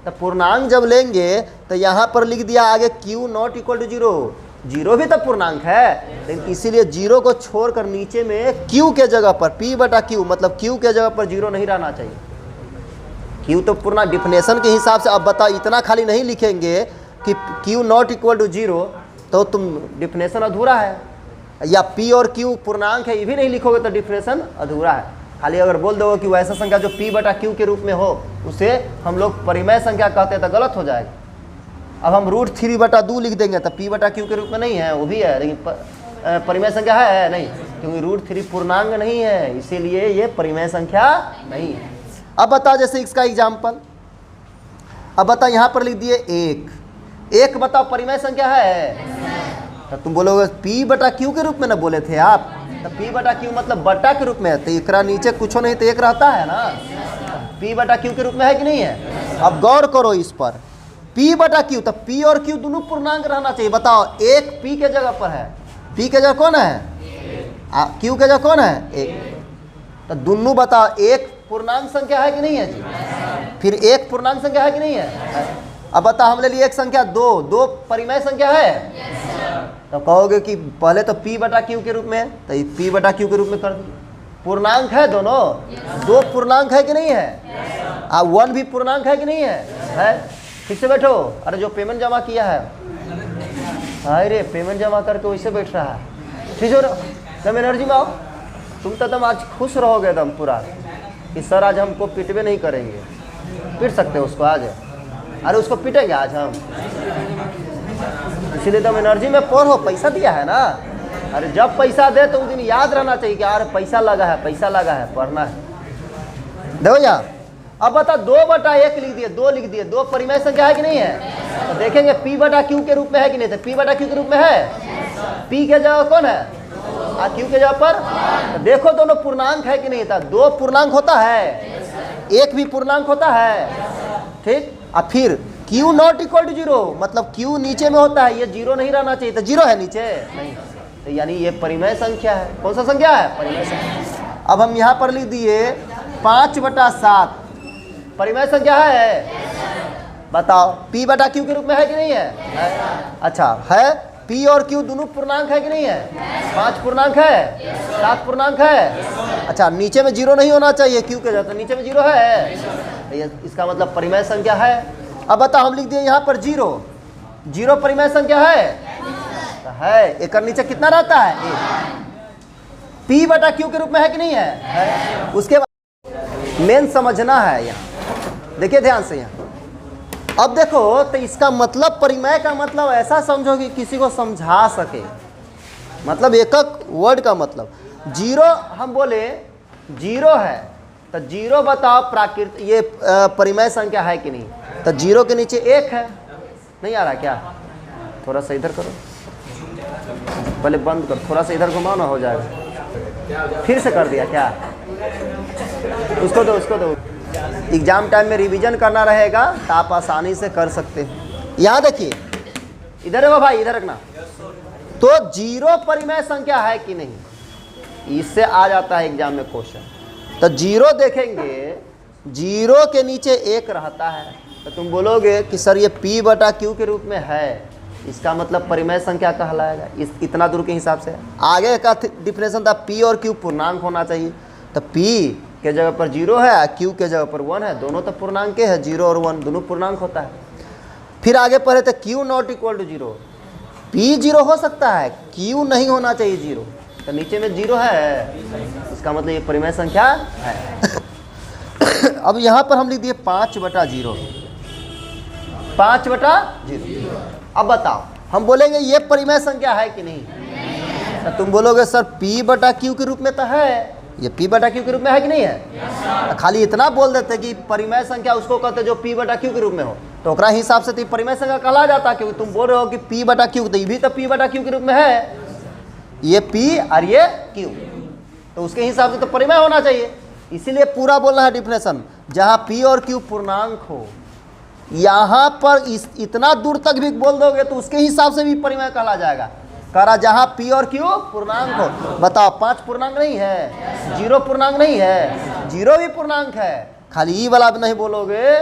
तो पूर्णांक जब लेंगे तो यहाँ पर लिख दिया आगे Q नॉट इक्वल टू 0, 0 भी तो पूर्णांक है, लेकिन इसीलिए 0 को छोड़कर नीचे में Q के जगह पर P/Q मतलब Q के जगह पर 0 नहीं रहना चाहिए। Q तो पूर्णांक डिफिनेशन के हिसाब से। अब बताओ, इतना खाली नहीं लिखेंगे कि Q नॉट इक्वल टू 0 तो तुम डिफिनेशन अधूरा है, या P और Q पूर्णांक है ये भी नहीं लिखोगे तो डिफिनेशन अधूरा है। खाली अगर बोल दो कि वैसा संख्या जो P/Q के रूप में हो उसे हम लोग परिमेय संख्या कहते हैं तो गलत हो जाएगा। अब हम √3/2 लिख देंगे तो P/Q के रूप में नहीं है, वो भी है, लेकिन परिमेय संख्या है नहीं, क्योंकि √3 पूर्णांक नहीं है, इसीलिए ये परिमेय संख्या नहीं है। अब बताओ जैसे इसका एग्जाम्पल, अब बताओ यहाँ पर लिख दिए 1 बताओ परिमेय संख्या है? तो तुम बोलोगे P बटा Q के रूप में ना बोले थे आप, तो P बटा Q मतलब बटा के रूप में है, तो एकरा नीचे कुछ नहीं तो एक रहता है ना, P बटा Q के रूप में है कि नहीं है। अब गौर करो इस पर, P बटा Q, तो P और Q दोनों पूर्णांक रहना चाहिए। बताओ, एक P के जगह पर है, P के जगह कौन है, Q के जगह कौन है, एक, तो दोनों बताओ एक पूर्णांक संख्या है कि नहीं है जी, फिर एक पूर्णांक संख्या है कि नहीं है। अब बताओ, हम ले लिए एक संख्या दो, दो परिमेय संख्या है, तो कहोगे कि पहले तो P बटा Q के रूप में है, तो P बटा Q के रूप में कर दिए। पूर्णांक है दोनों, दो पूर्णांक है कि नहीं है, 1 भी पूर्णांक है कि नहीं है। ठीक से बैठो। अरे जो पेमेंट जमा किया है, अरे पेमेंट जमा करके वैसे बैठ रहा है, ठीक हो रहा, तुम एनर्जी में आओ। तुम तो तुम आज खुश रहोगे एकदम पूरा कि सर आज हमको पिटवे नहीं करेंगे। पीट सकते हो उसको आज, अरे उसको पीटेंगे आज हम, इसीलिए तुम एनर्जी में पढ़ो, पैसा दिया है ना। अरे जब पैसा दे तो उस दिन याद रहना चाहिए कि यार पैसा लगा है, पैसा लगा है, पढ़ना है। देखो यार, अब बता 2 बटा 1 लिख दिए, 2 लिख दिए, 2 परिमेय संख्या है कि नहीं है। तो देखेंगे P बटा Q के रूप में है कि नहीं, तो P बटा Q के रूप में है। P के जगह कौन है, Q के जगह पर, तो देखो दोनों पूर्णांक है कि नहीं था। 2 पूर्णांक होता है, 1 भी पूर्णांक होता है, ठीक। अब फिर Q नॉट इक्वल टू 0, मतलब Q नीचे में होता है, ये 0 नहीं रहना चाहिए, तो 0 है नीचे नहीं, तो यानी ये परिमेय संख्या है। कौन सा संख्या है, परिमेय संख्या। अब हम यहाँ पर लिख दिए 5 बटा 7 परिमेय संख्या है। बताओ P बटा Q के रूप में है कि नहीं है। अच्छा है, P और Q दोनों पूर्णांक है कि नहीं है। 5 पूर्णांक है, 7 पूर्णांक है। अच्छा नीचे में 0 नहीं होना चाहिए Q के जगह, तो नीचे में 0 है, तो इसका मतलब परिमेय संख्या है। अब बताओ, हम लिख दिए यहाँ पर 0, 0 परिमेय संख्या है, तो है। एक नीचे कितना रहता है, 1। P बटा Q के रूप में है कि नहीं है। उसके बाद मेन समझना है यहाँ, देखिए ध्यान से यहाँ। अब देखो, तो इसका मतलब परिमेय का मतलब ऐसा समझो कि किसी को समझा सके, मतलब एक वर्ड का मतलब। 0 हम बोले 0 है, तो 0 बताओ प्राकृत ये परिमेय संख्या है कि नहीं, तो 0 के नीचे 1 है। नहीं आ रहा क्या, थोड़ा सा इधर करो, पहले बंद करो, थोड़ा सा इधर घुमाओ ना, हो जाएगा। फिर से कर दिया क्या, उसको दो, उसको दो। एग्जाम टाइम में रिवीजन करना रहेगा तो आप आसानी से कर सकते हैं। यहाँ देखिए, इधर है वो भाई, इधर रखना। तो 0 परिमेय संख्या है कि नहीं, इससे आ जाता है एग्जाम में क्वेश्चन। तो 0 देखेंगे, 0 के नीचे 1 रहता है, तो तुम बोलोगे कि सर ये P बटा Q के रूप में है, इसका मतलब परिमेय संख्या कहलाएगा। इतना दूर के हिसाब से आगे का डिफिनेशन था P और Q पूर्णांक होना चाहिए, तो P के जगह पर 0 है, Q के जगह पर 1 है, दोनों तो पूर्णांक के है, 0 और 1 दोनों पूर्णांक होता है। फिर आगे पढ़े थे Q not equal to 0, P 0 हो सकता है, Q नहीं होना चाहिए 0, तो नीचे में 0 है, इसका मतलब ये परिमेय संख्या है। अब यहाँ पर हम लिख दिए 5 बटा 0, 5 बटा 0। अब बताओ, हम बोलेंगे ये परिमेय संख्या है कि नहीं, तो तुम बोलोगे सर P बटा Q के रूप में तो है, ये P बटा Q के रूप में है कि नहीं है। खाली इतना बोल देते कि परिमेय संख्या उसको कहते जो P बटा Q के रूप में हो, तो ओकरा हिसाब से तो परिमेय संख्या कहला जाता, क्योंकि तुम बोल रहे हो कि P बटा Q, तो ये भी तो P बटा Q के रूप में है, ये P और ये Q, तो उसके हिसाब से तो परिमेय होना चाहिए। इसीलिए पूरा बोलना है डिफिनेशन, जहाँ P और Q पूर्णांक हो, यहाँ पर इतना दूर तक भी बोल दोगे तो उसके हिसाब से भी परिमेय कहला जाएगा। करा जहाँ P और Q पूर्णांक हो। बताओ 5 पूर्णांक नहीं है, 0 पूर्णांक नहीं है, 0 भी पूर्णांक है, खाली ई वाला भी नहीं बोलोगे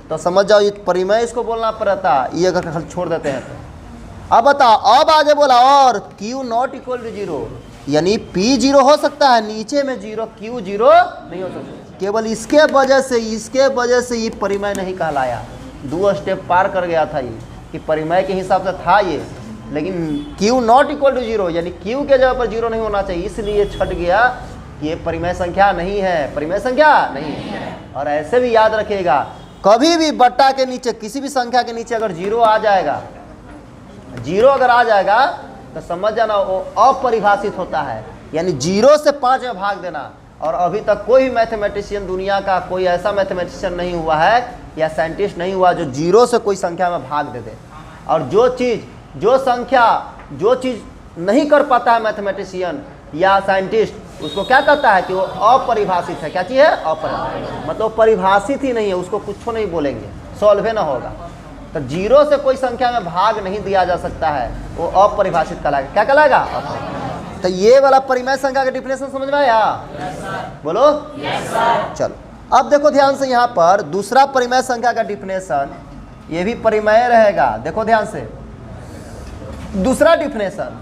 तो समझ जाओ ये परिमेय इसको बोलना पड़ता, ये अगर खाली छोड़ देते हैं तो। अब बताओ, अब आगे बोला और Q नॉट इक्वल टू 0, यानी P 0 हो सकता है, नीचे में 0, Q 0 नहीं हो सकता। केवल इसके वजह से ये परिमेय नहीं कहलाया। 2 स्टेप पार कर गया था ये, कि परिमेय के हिसाब से था ये, लेकिन Q नॉट इक्वल टू 0, यानी Q के जगह पर 0 नहीं होना चाहिए, इसलिए छट गया कि ये परिमेय संख्या नहीं है, परिमेय संख्या नहीं है। और ऐसे भी याद रखिएगा, कभी भी बट्टा के नीचे किसी भी संख्या के नीचे अगर 0 आ जाएगा, 0 अगर आ जाएगा तो समझ जाना वो अपरिभाषित होता है, यानी 0 से 5 में भाग देना। और अभी तक कोई मैथमेटिशियन, दुनिया का कोई ऐसा मैथमेटिशियन नहीं हुआ है या साइंटिस्ट नहीं हुआ जो 0 से कोई संख्या में भाग दे दे। और जो चीज़ जो संख्या जो चीज़ नहीं कर पाता है मैथमेटिशियन या साइंटिस्ट, उसको क्या कहता है कि वो अपरिभाषित है। क्या चीज़ है? अपरिभाषित, मतलब परिभाषित ही नहीं है, उसको कुछ नहीं बोलेंगे, सॉल्व ना होगा। तो जीरो से कोई संख्या में भाग नहीं दिया जा सकता है, वो अपरिभाषित कहलाएगा। क्या कहलाएगा? तो ये वाला परिमेय संख्या का डिफिनेशन समझ में आया? बोलो। चलो अब देखो ध्यान से, यहाँ पर दूसरा परिमेय संख्या का डिफिनेशन, ये भी परिमेय रहेगा। देखो ध्यान से, दूसरा डिफिनेशन।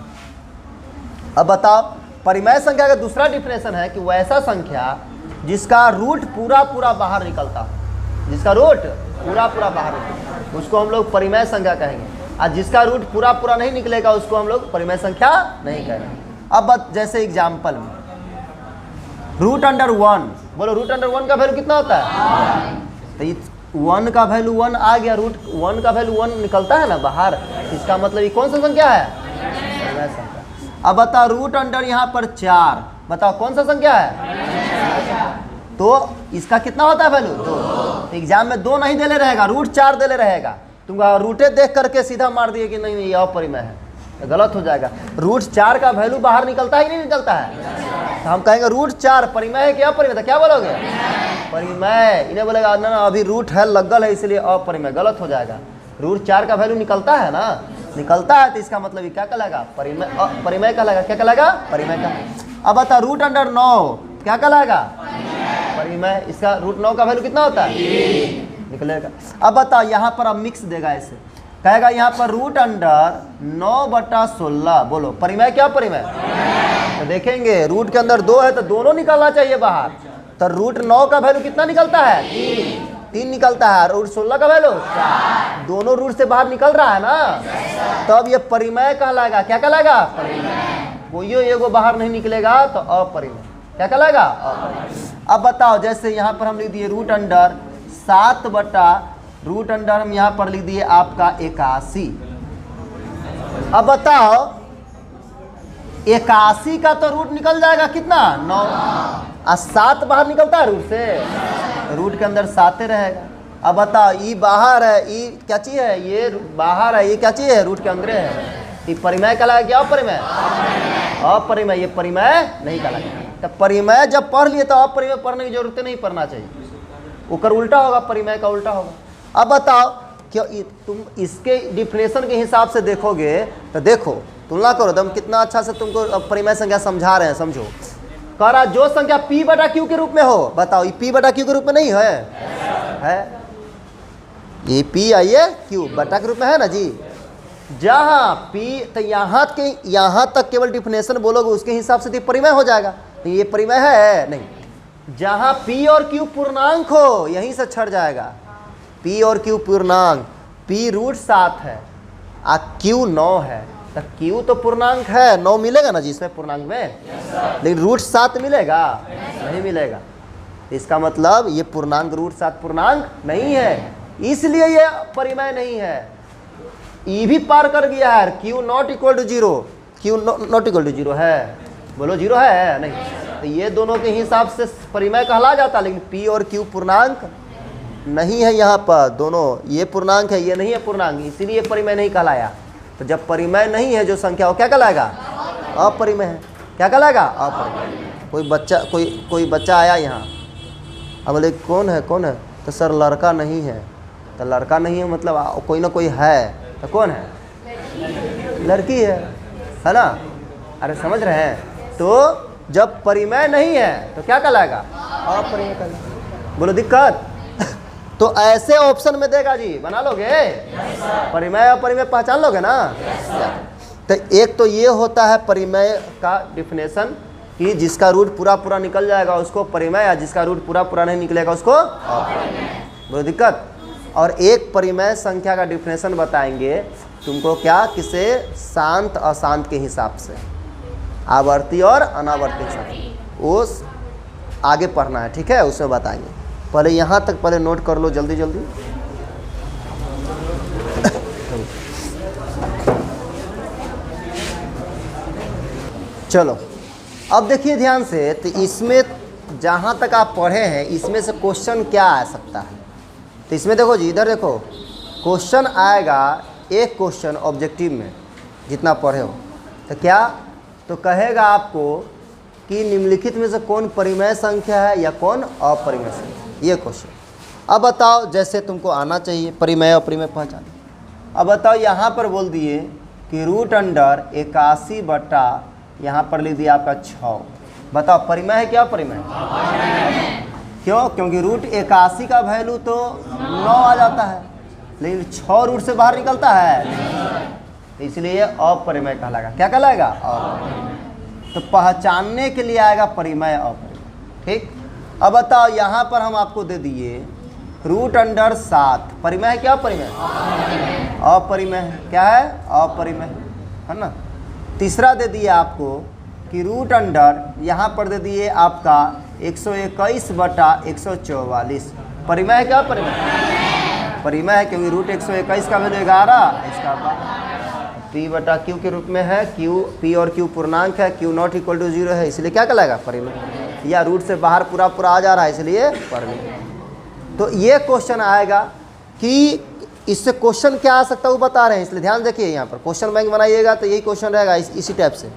अब बताओ, परिमेय संख्या का दूसरा डिफिनेशन है कि वैसा संख्या जिसका रूट पूरा पूरा बाहर निकलता हो, जिसका रूट पूरा पूरा बाहर निकलता, उसको हम लोग परिमेय संख्या कहेंगे। और जिसका रूट पूरा पूरा नहीं निकलेगा उसको हम लोग परिमेय संख्या नहीं कहेंगे। अब जैसे एग्जाम्पल में रूट अंडर 1, बोलो रूट अंडर 1 का वैल्यू कितना होता है? तो 1 का वैल्यू 1 आ गया, रूट 1 का वैल्यू 1 निकलता है ना बाहर, इसका मतलब ये कौन सा संख्या है? परिमेय संख्या। अब बताओ रूट अंडर यहाँ पर 4, बताओ कौन सा संख्या है? तो इसका कितना होता है वैल्यू? 2। एग्जाम में 2 नहीं देले रहेगा, रूट 4 देले रहेगा। तुम रूटे देख करके सीधा मार दिए कि नहीं ये अपरिमेय है, तो गलत हो जाएगा। रूट 4 का वैल्यू बाहर निकलता है कि नहीं निकलता है? तो हम कहेंगे रूट 4 परिमेय है कि अपरिमेय? क्या बोलोगे? परिमेय। इन्हें बोलेगा ना अभी रूट है लगल है इसलिए अपरिमेय, गलत हो जाएगा। रूट 4 का वैल्यू निकलता है ना, निकलता है तो इसका मतलब ये क्या कहलाएगा? परिमेय, परिमेय कहलाएगा। क्या कहलाएगा? परिमेय का। अब बता रूट अंडर 9 क्या कहलाएगा? परिमेय। इसका रूट 9 का वैल्यू कितना होता है? निकलेगा। अब बताओ यहाँ पर अब मिक्स देगा, ऐसे कहेगा यहाँ पर रूट अंडर 9/16, बोलो परिमेय क्या परिमेय? तो देखेंगे रूट के अंदर 2 है तो दोनों निकलना चाहिए बाहर। तो रूट 9 का वैल्यू कितना निकलता है? 3 निकलता है। रूट 16 का वैल्यू 4, दोनों रूट से बाहर निकल रहा है ना, तो अब ये परिमेय कहलाएगा। क्या कहलाएगा? परिमेय। कोई एगो बाहर नहीं निकलेगा तो अपरिमेय। क्या कहलाएगा? अपरिमेय। अब बताओ जैसे यहाँ पर हम लिख दिए रूट अंडर 7 रूट अंडर हम यहाँ पर लिख दिए आपका 81। अब बताओ 81 का तो रूट निकल जाएगा कितना? 9। और 7 बाहर निकलता है रूट से, रूट के अंदर 7 रहेगा। अब बताओ ये बाहर है, ये क्या चीज है? ये बाहर है, ये क्या चीज है? रूट के अंदर है। ये परिमेय कहलाएगा क्या अपरिमेय? अपरिमेय। ये परिमेय नहीं कहलाएगा। तो परिमेय जब पढ़ लिए तो अपरिमेय पढ़ने की जरूरत नहीं, पढ़ना चाहिए, ऊपर उल्टा होगा, परिमेय का उल्टा होगा। अब बताओ कि तुम इसके डिफिनेशन के हिसाब से देखोगे तो देखो, तुलना करो तुम कितना अच्छा से तुमको परिमेय संख्या समझा रहे हैं। समझो, कह रहा जो संख्या P/Q के रूप में हो, बताओ ये P/Q के रूप में नहीं है? ये P आइए Q बटा के रूप में है ना जी। जहाँ P तो यहाँ तक केवल डिफिनेशन बोलोगे उसके हिसाब से तो परिमेय हो जाएगा। तो ये परिमेय है नहीं। जहाँ P और Q पूर्णांक हो यहीं से छड़ जाएगा। P और Q पूर्णांक, P रूट 7 है और Q 9 है, तो Q तो पूर्णांक है, 9 मिलेगा ना जी इसमें पूर्णांक में, लेकिन रूट 7 मिलेगा? नहीं मिलेगा। इसका मतलब ये पूर्णांक रूट 7 पूर्णांक नहीं है, इसलिए ये परिमेय नहीं है। E भी पार कर गया है, Q not equal to 0, Q not equal to 0 है, बोलो 0 है नहीं? तो ये दोनों के हिसाब से परिमेय कहला जाता, लेकिन P और Q पूर्णांक नहीं है यहाँ पर, दोनों ये पूर्णांक है, ये नहीं है पूर्णांक, इसीलिए परिमेय नहीं कहलाया। तो जब परिमेय नहीं है जो संख्या, वो क्या कहलाएगा? अपरिमेय है। क्या कहलाएगा? अपरिमेय। कोई बच्चा आया यहाँ, अब बोले कौन है? तो सर लड़का नहीं है। तो लड़का नहीं है मतलब कोई ना कोई है, तो कौन है? लड़की है ना? अरे समझ रहे हैं? तो जब परिमेय नहीं है तो क्या कहलाएगा? अपरिमेय कहलाएगा। बोलो दिक्कत? तो ऐसे ऑप्शन में देगा जी, बना लोगे? परिमेय अपरिमेय पहचान लोगे ना? तो एक तो ये होता है परिमेय का डिफिनेशन कि जिसका रूट पूरा पूरा निकल जाएगा उसको परिमेय, या जिसका रूट पूरा पूरा नहीं निकलेगा उसको अपरिमेय। बोलो दिक्कत? और एक परिमेय संख्या का डिफिनेशन बताएंगे तुमको, क्या? किसे? शांत अशांत के हिसाब से, आवर्ती और अनावर्ती के साथ, वो आगे पढ़ना है, ठीक है? उसमें बताएंगे। पहले यहाँ तक पहले नोट कर लो जल्दी जल्दी। चलो अब देखिए ध्यान से, तो इसमें जहाँ तक आप पढ़े हैं इसमें से क्वेश्चन क्या आ सकता है? तो इसमें देखो जी, इधर देखो क्वेश्चन आएगा, एक क्वेश्चन ऑब्जेक्टिव में जितना पढ़े हो। तो क्या तो कहेगा आपको कि निम्नलिखित में से कौन परिमेय संख्या है या कौन अपरिमेय संख्या, ये क्वेश्चन। अब बताओ, जैसे तुमको आना चाहिए परिमेय अपरिमेय पहचान। अब बताओ, यहाँ पर बोल दिए कि √81 बटा यहाँ पर लिख दिया आपका 6। बताओ परिमेय है क्या परिमेय? क्यों? क्योंकि √81 का वैल्यू तो 9 आ जाता है, लेकिन 6 रूट से बाहर निकलता है, तो इसलिए ये अपरिमेय कहलाएगा। क्या कहलाएगा? अपरिमेय। तो पहचानने के लिए आएगा परिमेय अपरिमेय। ठीक। अब बताओ, यहाँ पर हम आपको दे दिए √7। परिमेय है क्या परिमेय? अपरिमेय है। क्या है? अपरिमेय है ना। तीसरा दे दिए आपको कि यहाँ पर दे दिए आपका 121 बटा 144। परिमेय है क्या परिमेय? परिमेय है, क्योंकि √121 का वैल्यू 11, इसका P बटा Q के रूप में है। P और Q पूर्णांक है, Q ≠ = 0 है, इसलिए क्या कहलाएगा? परिमेय। या रूट से बाहर पूरा आ जा रहा है, इसलिए परिमेय। तो ये क्वेश्चन आएगा कि इससे क्वेश्चन क्या आ सकता है वो बता रहे हैं, इसलिए ध्यान देखिए। यहाँ पर क्वेश्चन बैंक बनाइएगा तो यही क्वेश्चन रहेगा, इसी टाइप से।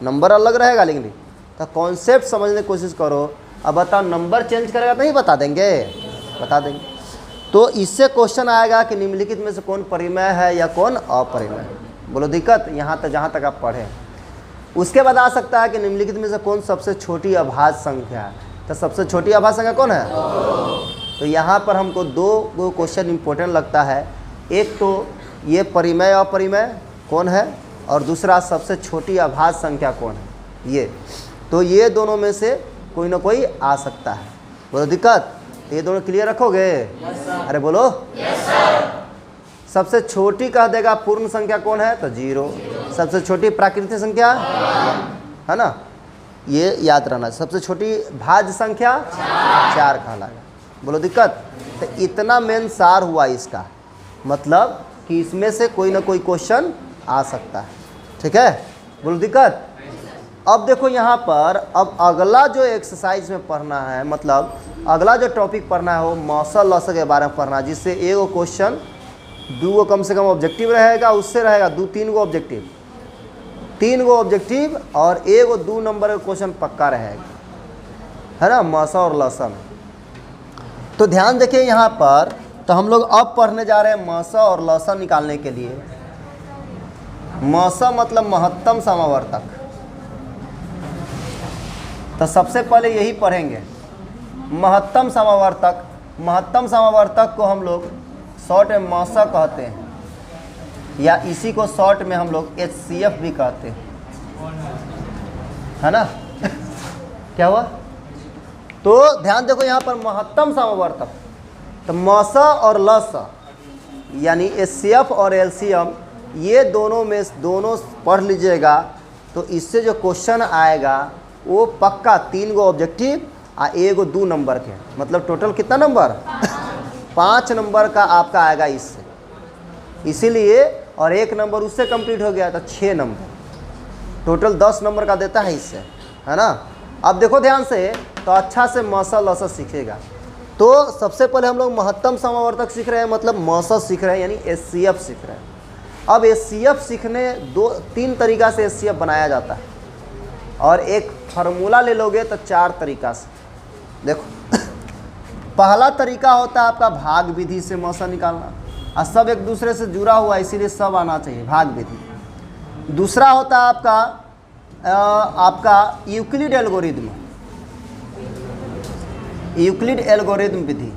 नंबर अलग रहेगा, लेकिन तो कॉन्सेप्ट समझने की कोशिश करो। अब बताओ, नंबर चेंज करेगा तो नहीं बता देंगे? बता देंगे। तो इससे क्वेश्चन आएगा कि निम्नलिखित में से कौन परिमेय है या कौन अपरिमेय। बोलो दिक्कत यहाँ तक, जहाँ तक आप पढ़े। उसके बाद आ सकता है कि निम्नलिखित में से कौन सबसे छोटी अभाज्य संख्या है। तो सबसे छोटी अभाज्य संख्या कौन है? तो यहाँ पर हमको दो क्वेश्चन इंपॉर्टेंट लगता है। एक तो ये परिमेय अपरिमेय कौन है, और दूसरा सबसे छोटी अभाज्य संख्या कौन है। ये तो ये दोनों में से कोई ना कोई आ सकता है। बोलो दिक्कत? ये दोनों क्लियर रखोगे? अरे बोलो। सबसे छोटी कह देगा पूर्ण संख्या कौन है, तो 0। सबसे छोटी प्राकृतिक संख्या है ना, ये याद रहना। सबसे छोटी भाज्य संख्या 4 कहलाएगा। बोलो दिक्कत? तो इतना मेन सार हुआ इसका, मतलब कि इसमें से कोई ना कोई क्वेश्चन आ सकता है। ठीक है? बोलो दिक्कत? अब देखो यहाँ पर, अब अगला जो एक्सरसाइज में पढ़ना है, मतलब अगला जो टॉपिक पढ़ना है वो मौसल लौसल के बारे में पढ़ना है, जिससे एगो क्वेश्चन 2 कम से कम ऑब्जेक्टिव रहेगा, उससे रहेगा 2-3 गो ऑब्जेक्टिव, 3 गो ऑब्जेक्टिव और 1-2 नंबर का क्वेश्चन पक्का रहेगा, है ना, मौसल और लौसल में। तो ध्यान देखिए यहाँ पर, तो हम लोग अब पढ़ने जा रहे हैं मौसल और लौसल निकालने के लिए। मौसल मतलब महत्तम समावर्तक। तो सबसे पहले यही पढ़ेंगे, महत्तम समावर्तक। महत्तम समावर्तक को हम लोग शॉर्ट में मौसल कहते हैं, या इसी को शॉर्ट में हम लोग HCF भी कहते हैं, है ना। क्या हुआ? तो ध्यान देखो यहाँ पर महत्तम समावर्तक, तो मौसल और लौसल यानी HCF और LCM, ये दोनों पढ़ लीजिएगा। तो इससे जो क्वेश्चन आएगा वो पक्का 3 गो ऑब्जेक्टिव और 1-2 नंबर के, मतलब टोटल कितना नंबर? 5 नंबर का आपका आएगा इससे, इसीलिए। और 1 नंबर उससे कंप्लीट हो गया तो 6 नंबर, टोटल 10 नंबर का देता है इससे, है ना। अब देखो ध्यान से, तो अच्छा से मौसल लौसल सीखेगा। तो सबसे पहले हम लोग महत्तम समावर्तक सीख रहे हैं, मतलब मौसल सीख रहे हैं, यानी HCF सीख रहे हैं। अब HCF सीखने 2-3 तरीका से HCF बनाया जाता है, और एक फार्मूला ले लोगे तो 4 तरीका से। देखो पहला तरीका होता है आपका भाग विधि से मौसल निकालना, और सब एक दूसरे से जुड़ा हुआ, इसीलिए सब आना चाहिए, भाग विधि। दूसरा होता है आपका यूक्लिड एल्गोरिदम, यूक्लिड एल्गोरिदम विधि।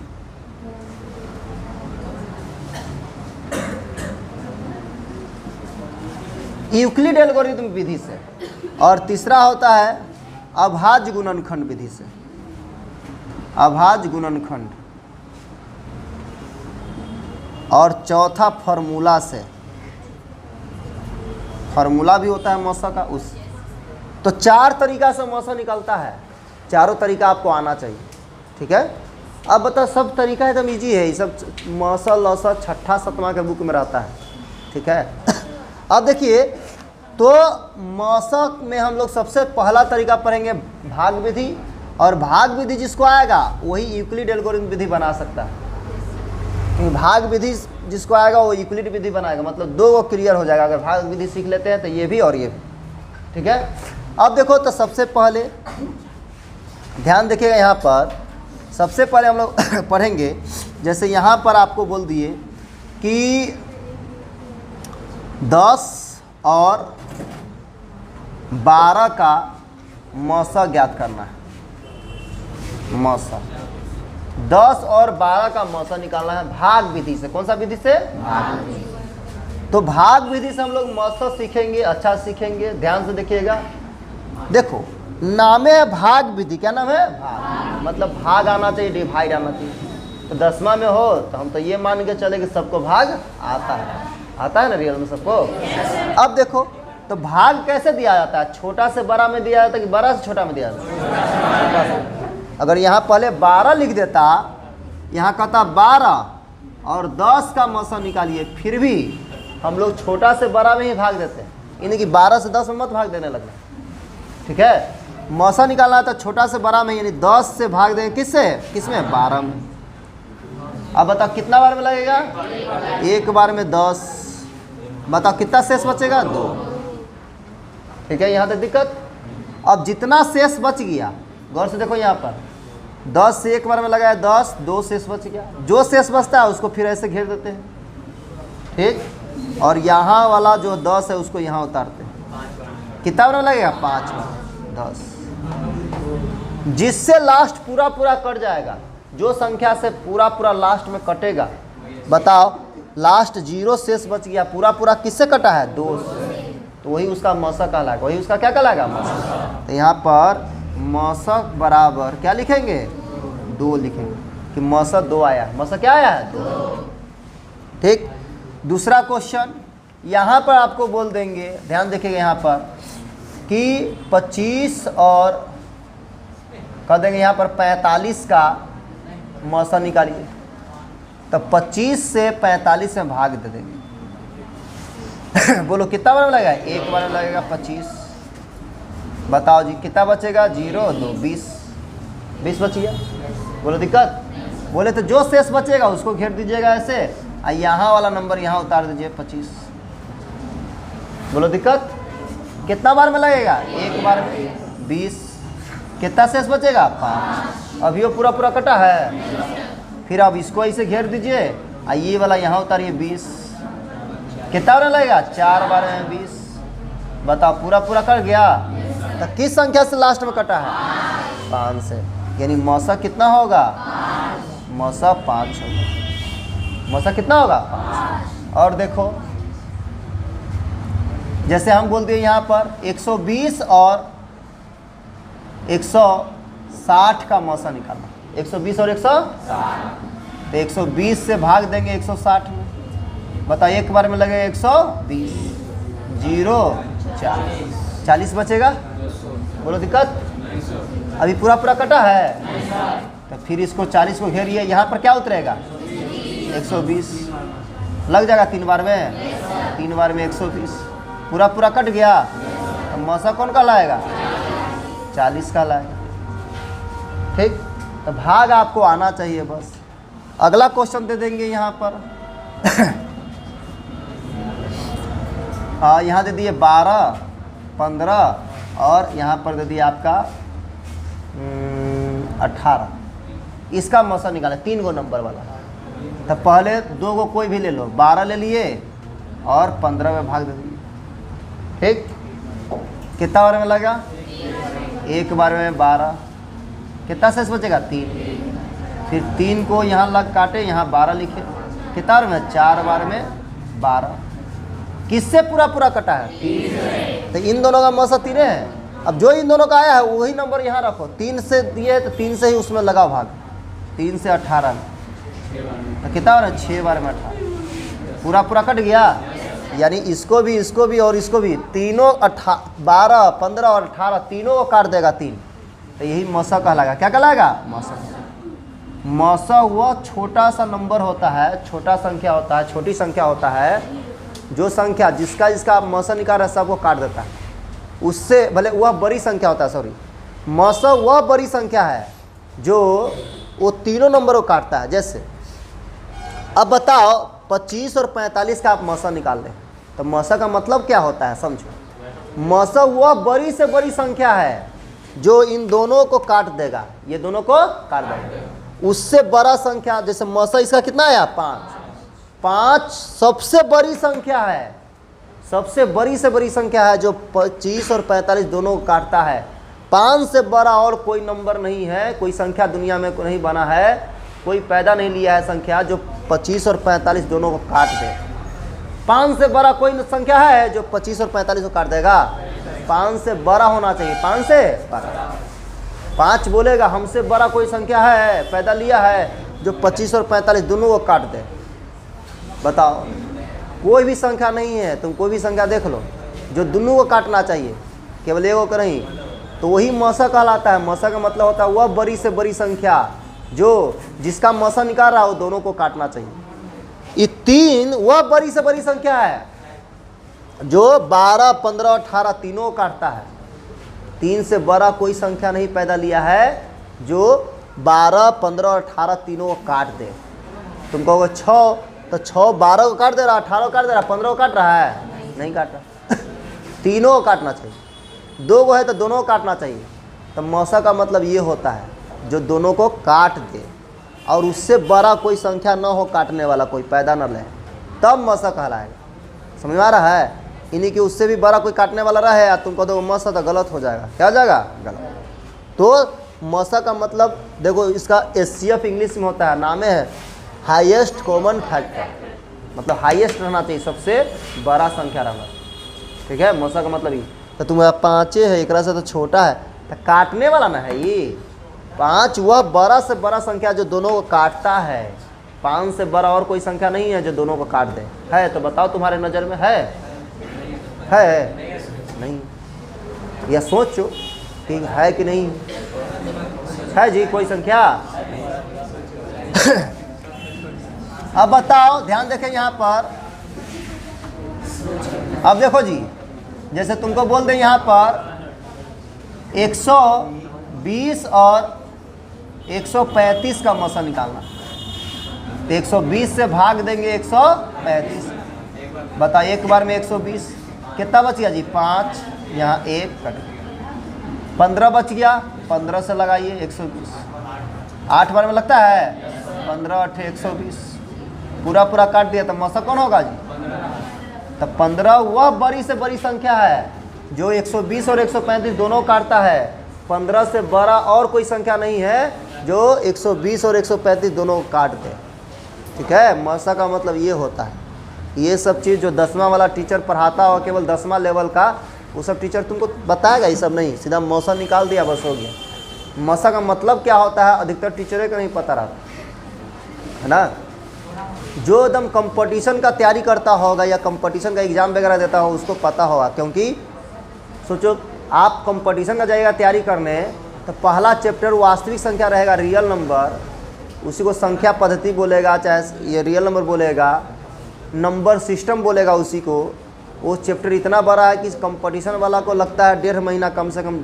यूक्लिड एल्गोरिदम विधि से। और तीसरा होता है अभाज्य गुणनखंड विधि से, अभाज्य गुणनखंड। और चौथा फार्मूला से, फार्मूला भी होता है मौसल का, उस। तो 4 तरीका से मौसल निकलता है, चारों तरीका आपको आना चाहिए। ठीक है? अब बता, सब तरीका एकदम इजी है, ये सब मौसल लौसल 6ठा-7वां के बुक में रहता है। ठीक है? अब देखिए, तो मौसल में हम लोग सबसे पहला तरीका पढ़ेंगे भाग विधि, और भाग विधि जिसको आएगा वही यूक्लिड एल्गोरिथम विधि बना सकता है। क्योंकि भाग विधि जिसको आएगा वो यूक्लिड विधि बनाएगा, मतलब दो को क्लियर हो जाएगा अगर भाग विधि सीख लेते हैं तो ये भी और ये भी। ठीक है, अब देखो तो सबसे पहले ध्यान देखिएगा, यहाँ पर सबसे पहले हम लोग पढ़ेंगे, जैसे यहाँ पर आपको बोल दिए कि 10 और 12 का मौसा ज्ञात करना है। मौसा 10 और 12 का मौसा निकालना है भाग विधि से। कौन सा विधि से? भाग विधि। तो भाग विधि से हम लोग मौसा सीखेंगे, अच्छा सीखेंगे। ध्यान से देखिएगा, देखो नामे है भाग विधि। क्या नाम है? भाग, मतलब भाग आना चाहिए, डिवाइड आना चाहिए। तो 10वां में हो तो हम तो ये मान के चले कि सबको भाग आता है ना रियल में सबको। अब देखो तो भाग कैसे दिया जाता है? छोटा से बड़ा में दिया जाता है कि बड़ा से छोटा में दिया जाता है? अगर यहाँ पहले 12 लिख देता, यहाँ कहता 12 और 10 का मौसा निकालिए, फिर भी हम लोग छोटा से बड़ा में ही भाग देते हैं, यानी कि 12 से 10 में मत भाग देने लगना। ठीक है, मौसा निकालना था छोटा से बड़ा में, यानी 10 से भाग देंगे किससे? किसमें? 12 में। अब बताओ कितना बार में लगेगा? एक बार में 10। बताओ कितना शेष बचेगा? 2। ठीक है, यहाँ तक दिक्कत। अब जितना शेष बच गया, गौर से देखो यहाँ पर 10 से एक बार में लगाया 10, 2 शेष बच गया। जो शेष बचता है उसको फिर ऐसे घेर देते हैं। ठीक, और यहाँ वाला जो 10 है उसको यहाँ उतारते हैं। कितना बार में लगेगा? 5 बार। 10, जिससे लास्ट पूरा पूरा कट जाएगा, जो संख्या से पूरा पूरा लास्ट में कटेगा। बताओ लास्ट 0 शेष बच गया, पूरा पूरा किससे कटा है? 2 से। तो वही उसका मौसा कहलाएगा। वही उसका क्या कहलाएगा? मौसा। तो यहाँ पर मौसा बराबर क्या लिखेंगे? 2 लिखेंगे कि मौसा 2 आया। मौसा क्या आया है? 2। ठीक, दूसरा क्वेश्चन यहाँ पर आपको बोल देंगे, ध्यान देखिएगा यहाँ पर कि 25 और कह देंगे यहाँ पर 45 का मौसा निकालिए। तो 25 से 45 में भाग दे देंगे। बोलो कितना बार में लगेगा? एक बार में लगेगा 25। बताओ जी कितना बचेगा? 0, 2, 20 बच गया। बोलो दिक्कत? बोले तो जो शेष बचेगा उसको घेर दीजिएगा ऐसे, और यहाँ वाला नंबर यहाँ उतार दीजिए 25। बोलो दिक्कत? कितना बार में लगेगा? एक बार में 20। कितना शेष बचेगा? 5। अभी वो पूरा पूरा कटा है। फिर अब इसको ऐसे घेर दीजिए, और ये वाला यहाँ उतारिए 20। कितना बार में लगेगा? 4 बार में 20। बताओ पूरा पूरा कट गया। तो किस संख्या से लास्ट में कटा है? 5 से। यानी मौसा कितना होगा? मौसा 5 होगा। मौसा कितना होगा? 5। और देखो जैसे हम बोल दिए यहाँ पर 120 और 160 का मौसा निकालना। 120 और 160, तो 120 से भाग देंगे 160 में। बताओ एक बार में लगेगा 120, 0, 40 बचेगा। बोलो दिक्कत? अभी पूरा पूरा कटा है, तो फिर इसको 40 को घेरिए। यहाँ पर क्या उतरेगा? 120 लग जाएगा 3 बार में। 3 बार में 120 पूरा पूरा कट गया। तो मौसा कौन का लाएगा? 40 का लाएगा। ठीक, तो भाग आपको आना चाहिए बस। अगला क्वेश्चन दे देंगे यहाँ पर। यहाँ दे दिए 12, 15 और यहाँ पर दे दिया आपका 18। इसका मौसा निकाले 3 गो नंबर वाला। तो पहले 2 को कोई भी ले लो, 12 ले लिए और 15 में भाग दे दिए। ठीक, कितना बार में लगा? एक बार में 12। कितना शेष बचेगा? 3। फिर 3 को यहाँ लग काटे, यहाँ 12 लिखे। कितना बार में? 4 बार में 12। किससे पूरा पूरा कटा है? 3। तो इन दोनों का मौसा 3 है। अब जो इन दोनों का आया है वही नंबर यहाँ रखो। 3 से दिए तो 3 से ही उसमें लगाओ भाग। 3 से 18 में तो कितना बार है? 6 बार में 18। पूरा पूरा कट गया। यानी इसको भी और इसको भी, तीनों 12, 15 और 18 तीनों को काट देगा 3। तो यही मौसा कहलाएगा। क्या कहलाएगा? मौसा। मौसा हुआ छोटा सा नंबर होता है, छोटा संख्या होता है, छोटी संख्या होता है। जो संख्या जिसका मौसा निकाल रहा है सबको काट देता है। उससे भले वह बड़ी संख्या होता है, सॉरी, मौसा वह बड़ी संख्या है जो वो तीनों नंबर को काटता है। जैसे अब बताओ 25 और 45 का आप मौसा निकाल लें तो मौसा का मतलब क्या होता है समझो। मौसा वह बड़ी से बड़ी संख्या है जो इन दोनों को काट देगा, ये दोनों को काट देगा। उससे बड़ा संख्या जैसे मौसा इसका कितना है 5, 5 सबसे बड़ी संख्या है, सबसे बड़ी से बड़ी संख्या है जो 25 और 45 दोनों को काटता है। 5 से बड़ा और कोई नंबर नहीं है, कोई संख्या दुनिया में नहीं बना है, कोई पैदा नहीं लिया है संख्या जो 25 और 45 दोनों को काट दे। 5 से बड़ा कोई संख्या है जो 25 और 45 को काट देगा? 5 से बड़ा होना चाहिए, 5 से बड़ा। 5 बोलेगा हमसे बड़ा कोई संख्या है पैदा लिया है जो 25 और 45 दोनों को काट दे। बताओ कोई भी संख्या नहीं है, तुम कोई भी संख्या देख लो जो दोनों को काटना चाहिए, केवल एगो को नहीं, तो वही मौसा कहलाता है। मौसा का मतलब होता है वह बड़ी से बड़ी संख्या जो जिसका मौसा निकाल रहा हो दोनों को काटना चाहिए। ये 3 वह बड़ी से बड़ी संख्या है जो 12, 15, 18 तीनों को काटता है। 3 से बड़ा कोई संख्या नहीं पैदा लिया है जो 12, 15 और 18 तीनों को काट दे। तुम कहोगे 6 तो 6 12 को काट दे रहा, 18 को काट दे रहा, 15 को काट रहा है? नहीं काट रहा। तीनों को काटना चाहिए। 2 को है तो दोनों को काटना चाहिए। तो मौसा का मतलब ये होता है जो दोनों को काट दे और उससे बड़ा कोई संख्या न हो काटने वाला, कोई पैदा न ले, तब मौसा कहलाएगा। समझ में आ रहा है? इन्हीं कि उससे भी बड़ा कोई काटने वाला रहे तुम कह दो मौसा तो गलत हो जाएगा। क्या हो जाएगा? गलत। तो मौसा का मतलब देखो इसका HCF इंग्लिश में होता है, नाम है हाईएस्ट कॉमन फैक्टर, मतलब हाईएस्ट रहना चाहिए, सबसे बड़ा संख्या रहना। ठीक है, मौसा का मतलब ये। तो तुम्हारा 5 है, एक से तो छोटा है, तो काटने वाला ना है ये। 5 वह बड़ा से बड़ा संख्या जो दोनों को काटता है। 5 से बड़ा और कोई संख्या नहीं है जो दोनों को काट दे। है तो बताओ तुम्हारे नज़र में है नहीं? या सोचो कि है कि नहीं है जी कोई संख्या? अब बताओ, ध्यान देखें यहाँ पर। अब देखो जी, जैसे तुमको बोल दें यहाँ पर 120 और 135 का मौसा निकालना, तो 120 से भाग देंगे 135। बताओ एक बार में 120 कितना बच गया जी? 5, यहाँ 1 कट गया, 15 बच गया। 15 से लगाइए 120, 8 बार में लगता है 15 8 120, पूरा पूरा काट दिया तो मौसा कौन होगा जी? तो 15 वह बड़ी से बड़ी संख्या है जो 120 और 135 दोनों काटता है। 15 से बड़ा और कोई संख्या नहीं है जो 120 और 135 दोनों काट दे। ठीक है, मौसा का मतलब ये होता है। ये सब चीज़ जो 10वां वाला टीचर पढ़ाता हो, केवल 10वां लेवल का, वो सब टीचर तुमको बताएगा, ये सब नहीं, सीधा मौसा निकाल दिया बस हो गया। मौसा का मतलब क्या होता है अधिकतर टीचरों को नहीं पता रहता है ना। जो एकदम कंपटीशन का तैयारी करता होगा या कंपटीशन का एग्ज़ाम वगैरह देता हो उसको पता होगा, क्योंकि सोचो आप कंपटीशन का जाएगा तैयारी करने तो पहला चैप्टर वास्तविक संख्या रहेगा, रियल नंबर, उसी को संख्या पद्धति बोलेगा, चाहे ये रियल नंबर बोलेगा, नंबर सिस्टम बोलेगा उसी को। वो चैप्टर इतना बड़ा है कि कंपटीशन वाला को लगता है 1.5 महीना कम से कम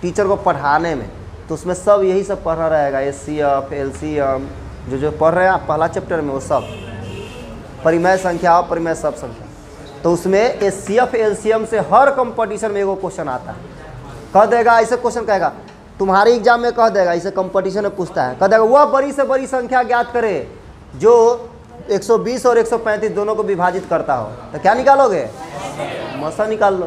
टीचर को पढ़ाने में, तो उसमें सब यही सब पढ़ना रहेगा, HCF LCM जो पढ़ रहे हैं आप पहला चैप्टर में, वो सब परिमेय संख्या और परिमेय सब संख्या। तो उसमें HCF LCM से हर कंपटीशन में एगो क्वेश्चन आता है, कह देगा ऐसे क्वेश्चन कहेगा तुम्हारे एग्जाम में, कह देगा इसे कंपटीशन में पूछता है, कह देगा वह बड़ी से बड़ी संख्या ज्ञात करे जो 120 और 135 दोनों को विभाजित करता हो। तो क्या निकालोगे? मौसा निकाल लो।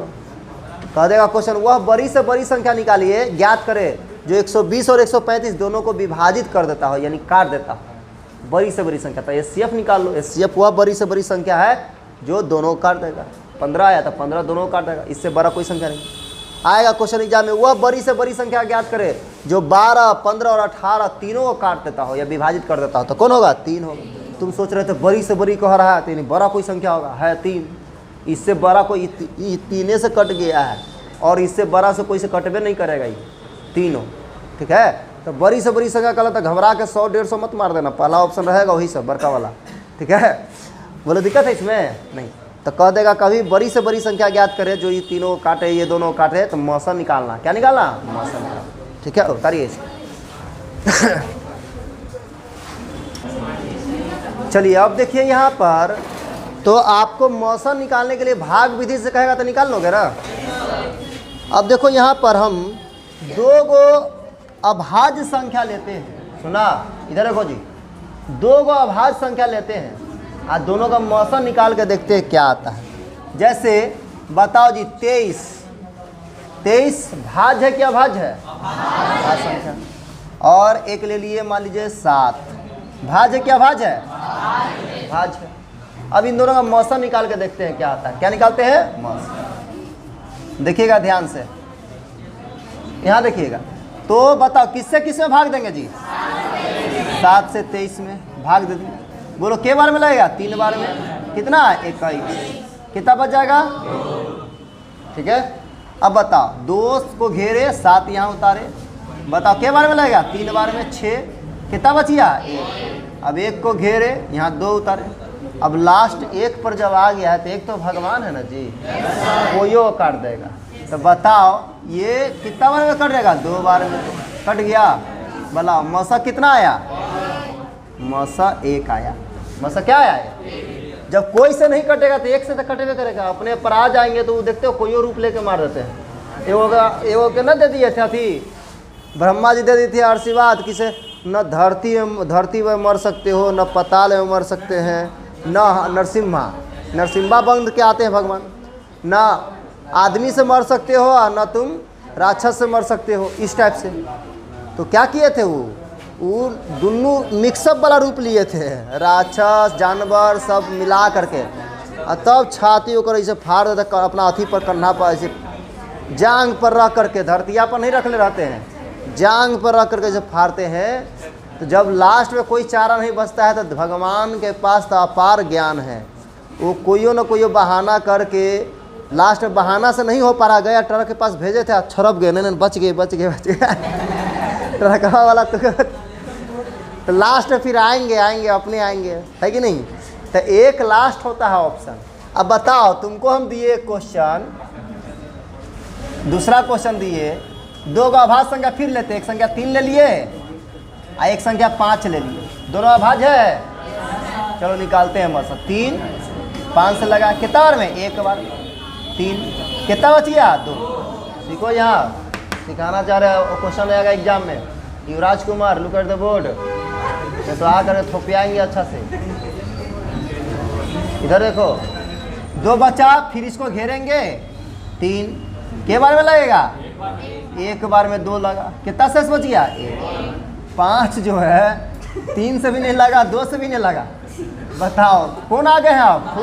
कह देगा क्वेश्चन वह बड़ी से बड़ी संख्या निकालिए ज्ञात करे जो 120 और 135 दोनों को विभाजित कर देता हो, यानी काट देता हो। बड़ी से बड़ी संख्या, तो HCF निकाल लो। HCF वह बड़ी से बड़ी संख्या है जो दोनों काट देगा। 15 आया तो 15 दोनों काट देगा, इससे बड़ा कोई संख्या नहीं आएगा। क्वेश्चन एग्जाम में वह बड़ी से बड़ी संख्या ज्ञात करे जो 12, 15 और 18 तीनों को काट देता हो या विभाजित कर देता हो, तो कौन होगा? 3 होगा। तुम सोच रहे थे बड़ी से बड़ी कह रहा है, तो यानी बड़ा कोई संख्या होगा, है 3। इससे बड़ा कोई 3 से कट गया है और इससे बड़ा से कोई से कटबे नहीं करेगा, ये तीनों। ठीक है, तो बड़ी से बड़ी संख्या कहला तो घबरा के 100 150 मत मार देना, पहला ऑप्शन रहेगा वही सब बड़का वाला। ठीक है, बोले दिक्कत है इसमें? नहीं। तो कह देगा कभी बड़ी से बड़ी संख्या ज्ञात करे जो ये तीनों काटे ये दोनों काटे, तो मौसा निकालना। क्या निकालना? मौसा निकालना। ठीक है, उतारिए इसको। चलिए अब देखिए यहाँ पर, तो आपको मौसम निकालने के लिए भाग विधि से कहेगा तो निकाल लोगे ना। अब देखो यहाँ पर हम दो गो अभाज्य संख्या लेते हैं, सुना इधर देखो जी, दो गो अभाज्य संख्या लेते हैं और दोनों का मौसम निकाल के देखते हैं क्या आता है। जैसे बताओ जी 23 भाज्य है कि अभाज्य है? अभाज्य संख्या। और एक ले लिए मान लीजिए 7, भाज्य क्या भाज्य है? भाज्य है। अब इन दोनों का मौसम निकाल के देखते हैं क्या आता है। क्या निकालते हैं? मौसम। देखिएगा ध्यान से, यहाँ देखिएगा। तो बताओ किससे किसमें भाग देंगे जी? 7 से 23 में भाग दे देंगे। बोलो के बार में लगेगा? 3 बार में। कितना? 21। कितना बच जाएगा? ठीक है। अब बताओ 2 को घेरे, 7 यहाँ उतारे, बताओ के बार में लगेगा? 3 बार में 6। कितना बच गया? 1। अब 1 को घेरे, यहाँ 2 उतारे। अब लास्ट 1 पर जब आ गया है तो 1 तो भगवान है ना जी, कोई काट देगा। तो बताओ ये कितना बार में कट जाएगा? 2 बार में कट गया। बोला मौसा कितना आया? मौसा 1 आया। मौसा क्या आया? जब कोई से नहीं कटेगा तो 1 से तो कटेगा करेगा। अपने पर आ जाएंगे तो देखते हो कोई रूप लेके मार देते हैं। एगो के न दे दिए थे अथी, ब्रह्मा जी दे दी थी आशीर्वाद, किसे न धरती में मर सकते हो, न पताल में मर सकते हैं, न नरसिम्हा बंद के आते हैं भगवान, न आदमी से मर सकते हो और न तुम राक्षस से मर सकते हो, इस टाइप से। तो क्या किए थे वो दोनों मिक्सअप वाला रूप लिए थे, राक्षस जानवर सब मिला करके, और तब छाती होकर ऐसे फाड़ देते अपना अथी पर, कन्हा पर, ऐसे जांग पर रख करके, धरतिया पर नहीं रखले रहते हैं, जांग पर रख करके जब फाड़ते हैं। तो जब लास्ट में कोई चारा नहीं बचता है तो भगवान के पास तो अपार ज्ञान है, वो कोई न कोई बहाना करके, लास्ट में बहाना से नहीं हो पा रहा, गया ट्रक के पास भेजे थे, छड़प गए, नहीं बच गए ट्रक वाला तो लास्ट में फिर आएंगे अपने आएंगे, है कि नहीं। तो एक लास्ट होता है ऑप्शन। अब बताओ तुमको हम दिए क्वेश्चन, दूसरा क्वेश्चन दिए, 2 का अभाज्य संख्या फिर लेते, एक संख्या 3 ले लिए और एक संख्या 5 ले लिए, दोनों अभाज्य है। चलो निकालते हैं मौसम। 3 5 से लगा, कितना बार में? 1 बार। 3 कितना बच गया? 2। देखो यहाँ सिखाना चाह रहे हो, क्वेश्चन आएगा एग्जाम में, Yuvraj Kumar look at the board, तो आकर थोपियाएंगे अच्छा से। इधर देखो 2 बचा, फिर इसको घेरेंगे, 3 के बार में लगेगा? 1 बार में 2 लगा, कितना शेष बच गया? 1। 5 जो है 3 से भी नहीं लगा, 2 से भी नहीं लगा। बताओ कौन आ गए हैं? आप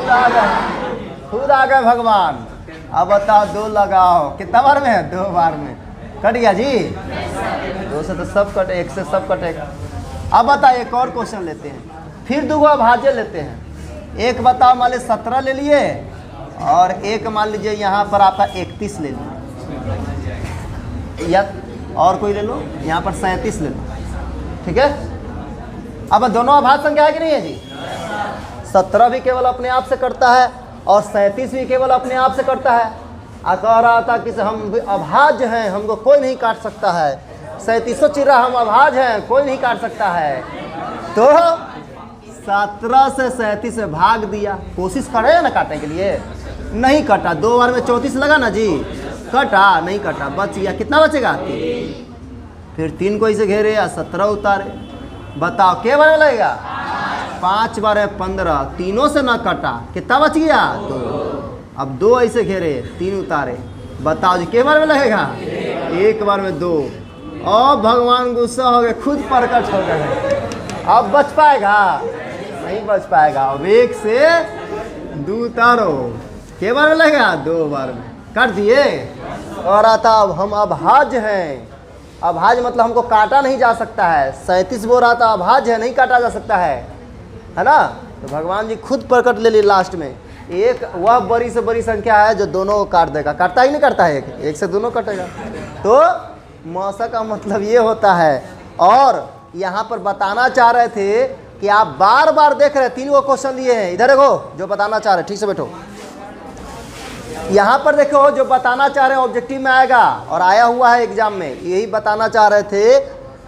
खुद आ गए भगवान। अब बताओ 2 लगाओ, कितना बार में है? 2 बार में। कट गया जी? 2 से तो सब कटे, 1 से सब कटेगा। अब बताओ एक और क्वेश्चन लेते हैं, फिर 2 अभाज्य लेते हैं। एक बताओ मान लीजिए 17 ले लिए, और एक मान लीजिए यहाँ पर आपका 31 ले लो, या और कोई ले लो, यहाँ पर 37 ले लो, ठीक है। अब दोनों अभाज्य संख्या है कि नहीं है जी? 17 भी केवल अपने आप से कटता है और 37 भी केवल अपने आप से कटता है। कह रहा था कि हम अभाज्य हैं, हमको कोई नहीं काट सकता है, 37 चिरा हम अभाज्य हैं, कोई नहीं काट सकता है। तो 17 से 37 में भाग दिया, कोशिश करेगा ना काटने के लिए, नहीं कटा। 2 बार में 34 लगा ना जी, कटा नहीं कटा, बच गया। कितना बचेगा? 3। फिर 3 को इसे घेरे या 17 उतारे, बताओ के बार में लगेगा? 5 बार है 15, तीनों से ना कटा, कितना बच गया? 2। अब 2 ऐसे घेरे, 3 उतारे, बताओ जी के बार में लगेगा? 1 बार में 2। अब भगवान गुस्सा हो गए, खुद प्रकट हो गए। अब बच पाएगा? नहीं बच पाएगा। अब 1 से 2 उतारो, के बार में लगेगा? 2 बार में। कर दिए। और आता अब हम अभाज्य हैं, अभाज्य मतलब हमको काटा नहीं जा सकता है। 37 बोल रहा था अभाज्य है, नहीं काटा जा सकता है ना। तो भगवान जी खुद प्रकट ले लिए लास्ट में। एक वह बड़ी से बड़ी संख्या है जो दोनों को काट देगा, काटता ही नहीं करता है, एक से दोनों कटेगा। तो मौसा का मतलब ये होता है। और यहाँ पर बताना चाह रहे थे कि आप बार बार देख रहे हैं, 3 गो क्वेश्चन दिए हैं, इधर देखो जो बताना चाह रहे हैं, ठीक से बैठो। यहाँ पर देखो जो बताना चाह रहे हैं ऑब्जेक्टिव में आएगा और आया हुआ है एग्जाम में। यही बताना चाह रहे थे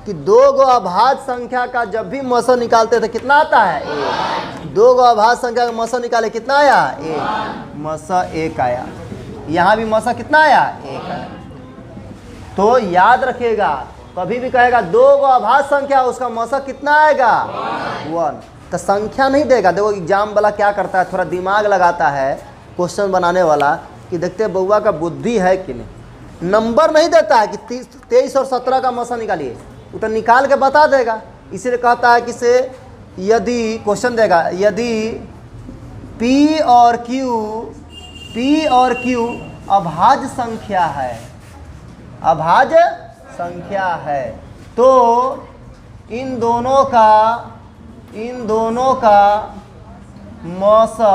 कि 2 गो अभाज्य संख्या का जब भी मौसा निकालते थे कितना आता है? 1। दो गो अभाज्य संख्या का मसा निकाले, कितना आया? एक। मसा एक आया। यहाँ भी मसा कितना आया? एक आया। तो याद रखिएगा, कभी भी कहेगा दो गो अभाज्य संख्या, उसका मसा कितना आएगा? 1। तो संख्या नहीं देगा। देखो एग्जाम वाला क्या करता है, थोड़ा दिमाग लगाता है क्वेश्चन बनाने वाला, कि देखते हैं बउआ का बुद्धि है कि नहीं। नंबर नहीं देता है कि 23 और 17 का मसा निकालिए, वो तो निकाल के बता देगा। इसीलिए कहता है कि से यदि क्वेश्चन देगा, यदि P और Q अभाज्य संख्या है, अभाज्य संख्या है, तो इन दोनों का मौसा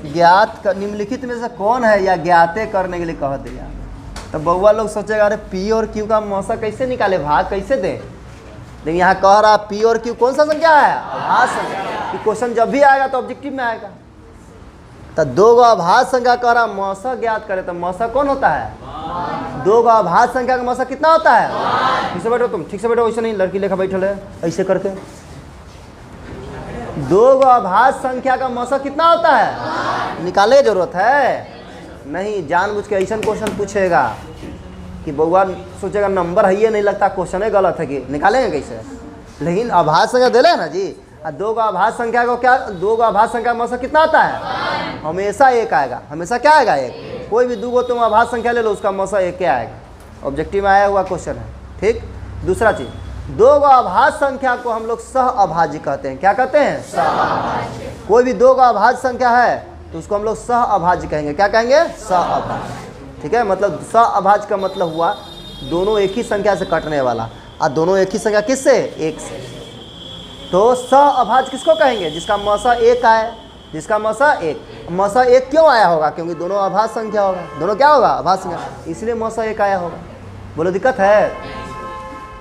ज्ञात कर, निम्नलिखित में से कौन है, या ज्ञाते करने के लिए कह दिया। तो बउआ लोग सोचेगा अरे P और Q का मौसा कैसे निकाले, भाग कैसे दें। लेकिन यहाँ कह रहा P और Q कौन सा संख्या है? अभाज्य संख्या। कि क्वेश्चन जब भी आएगा तो ऑब्जेक्टिव में आएगा। तो दो गो अभाज्य संख्या कह रहा मौसा ज्ञात करे, तो मौसा कौन होता है? दो गो अभाज्य संख्या का मौसा कितना होता है? ठीक से बैठो तुम, ठीक से बैठो, ऐसे नहीं लड़की लेखा बैठल है ऐसे करके। दो गो अभाज्य संख्या का मौसा कितना होता है? निकालने की जरूरत है नहीं, जानबूझ के ऐसा क्वेश्चन पूछेगा कि बउआ सोचेगा नंबर है ये नहीं लगता, क्वेश्चन है गलत है कि निकालेंगे कैसे। लेकिन अभाज्य संख्या दे ना जी, दो गो अभाज्य संख्या को क्या, दो गो अभाज्य संख्या का मौसा कितना आता है? हमेशा एक आएगा। हमेशा क्या आएगा? एक। कोई भी दो गो तुम अभाज्य संख्या ले लो, उसका मौसा एक क्या आएगा। ऑब्जेक्टिव में आया हुआ क्वेश्चन है। ठीक। दूसरा चीज, दो गो अभाज्य संख्या को हम लोग सह अभाज्य कहते हैं। क्या कहते हैं? सह अभाज्य। कोई भी दो गो अभाज्य संख्या है तो उसको हम लोग सह अभाज्य कहेंगे। क्या कहेंगे? सह अभाज्य। ठीक है, मतलब सह अभाज्य का मतलब हुआ दोनों एक ही संख्या से कटने वाला, और दोनों एक ही संख्या किससे? एक से। तो सह अभाज्य किसको कहेंगे? जिसका मौसा एक आए, जिसका मौसा एक। मौसा एक क्यों आया होगा? क्योंकि दोनों अभाज्य संख्या होगा। दोनों क्या होगा? अभाज्य संख्या, इसलिए मौसा एक आया होगा। बोलो दिक्कत है?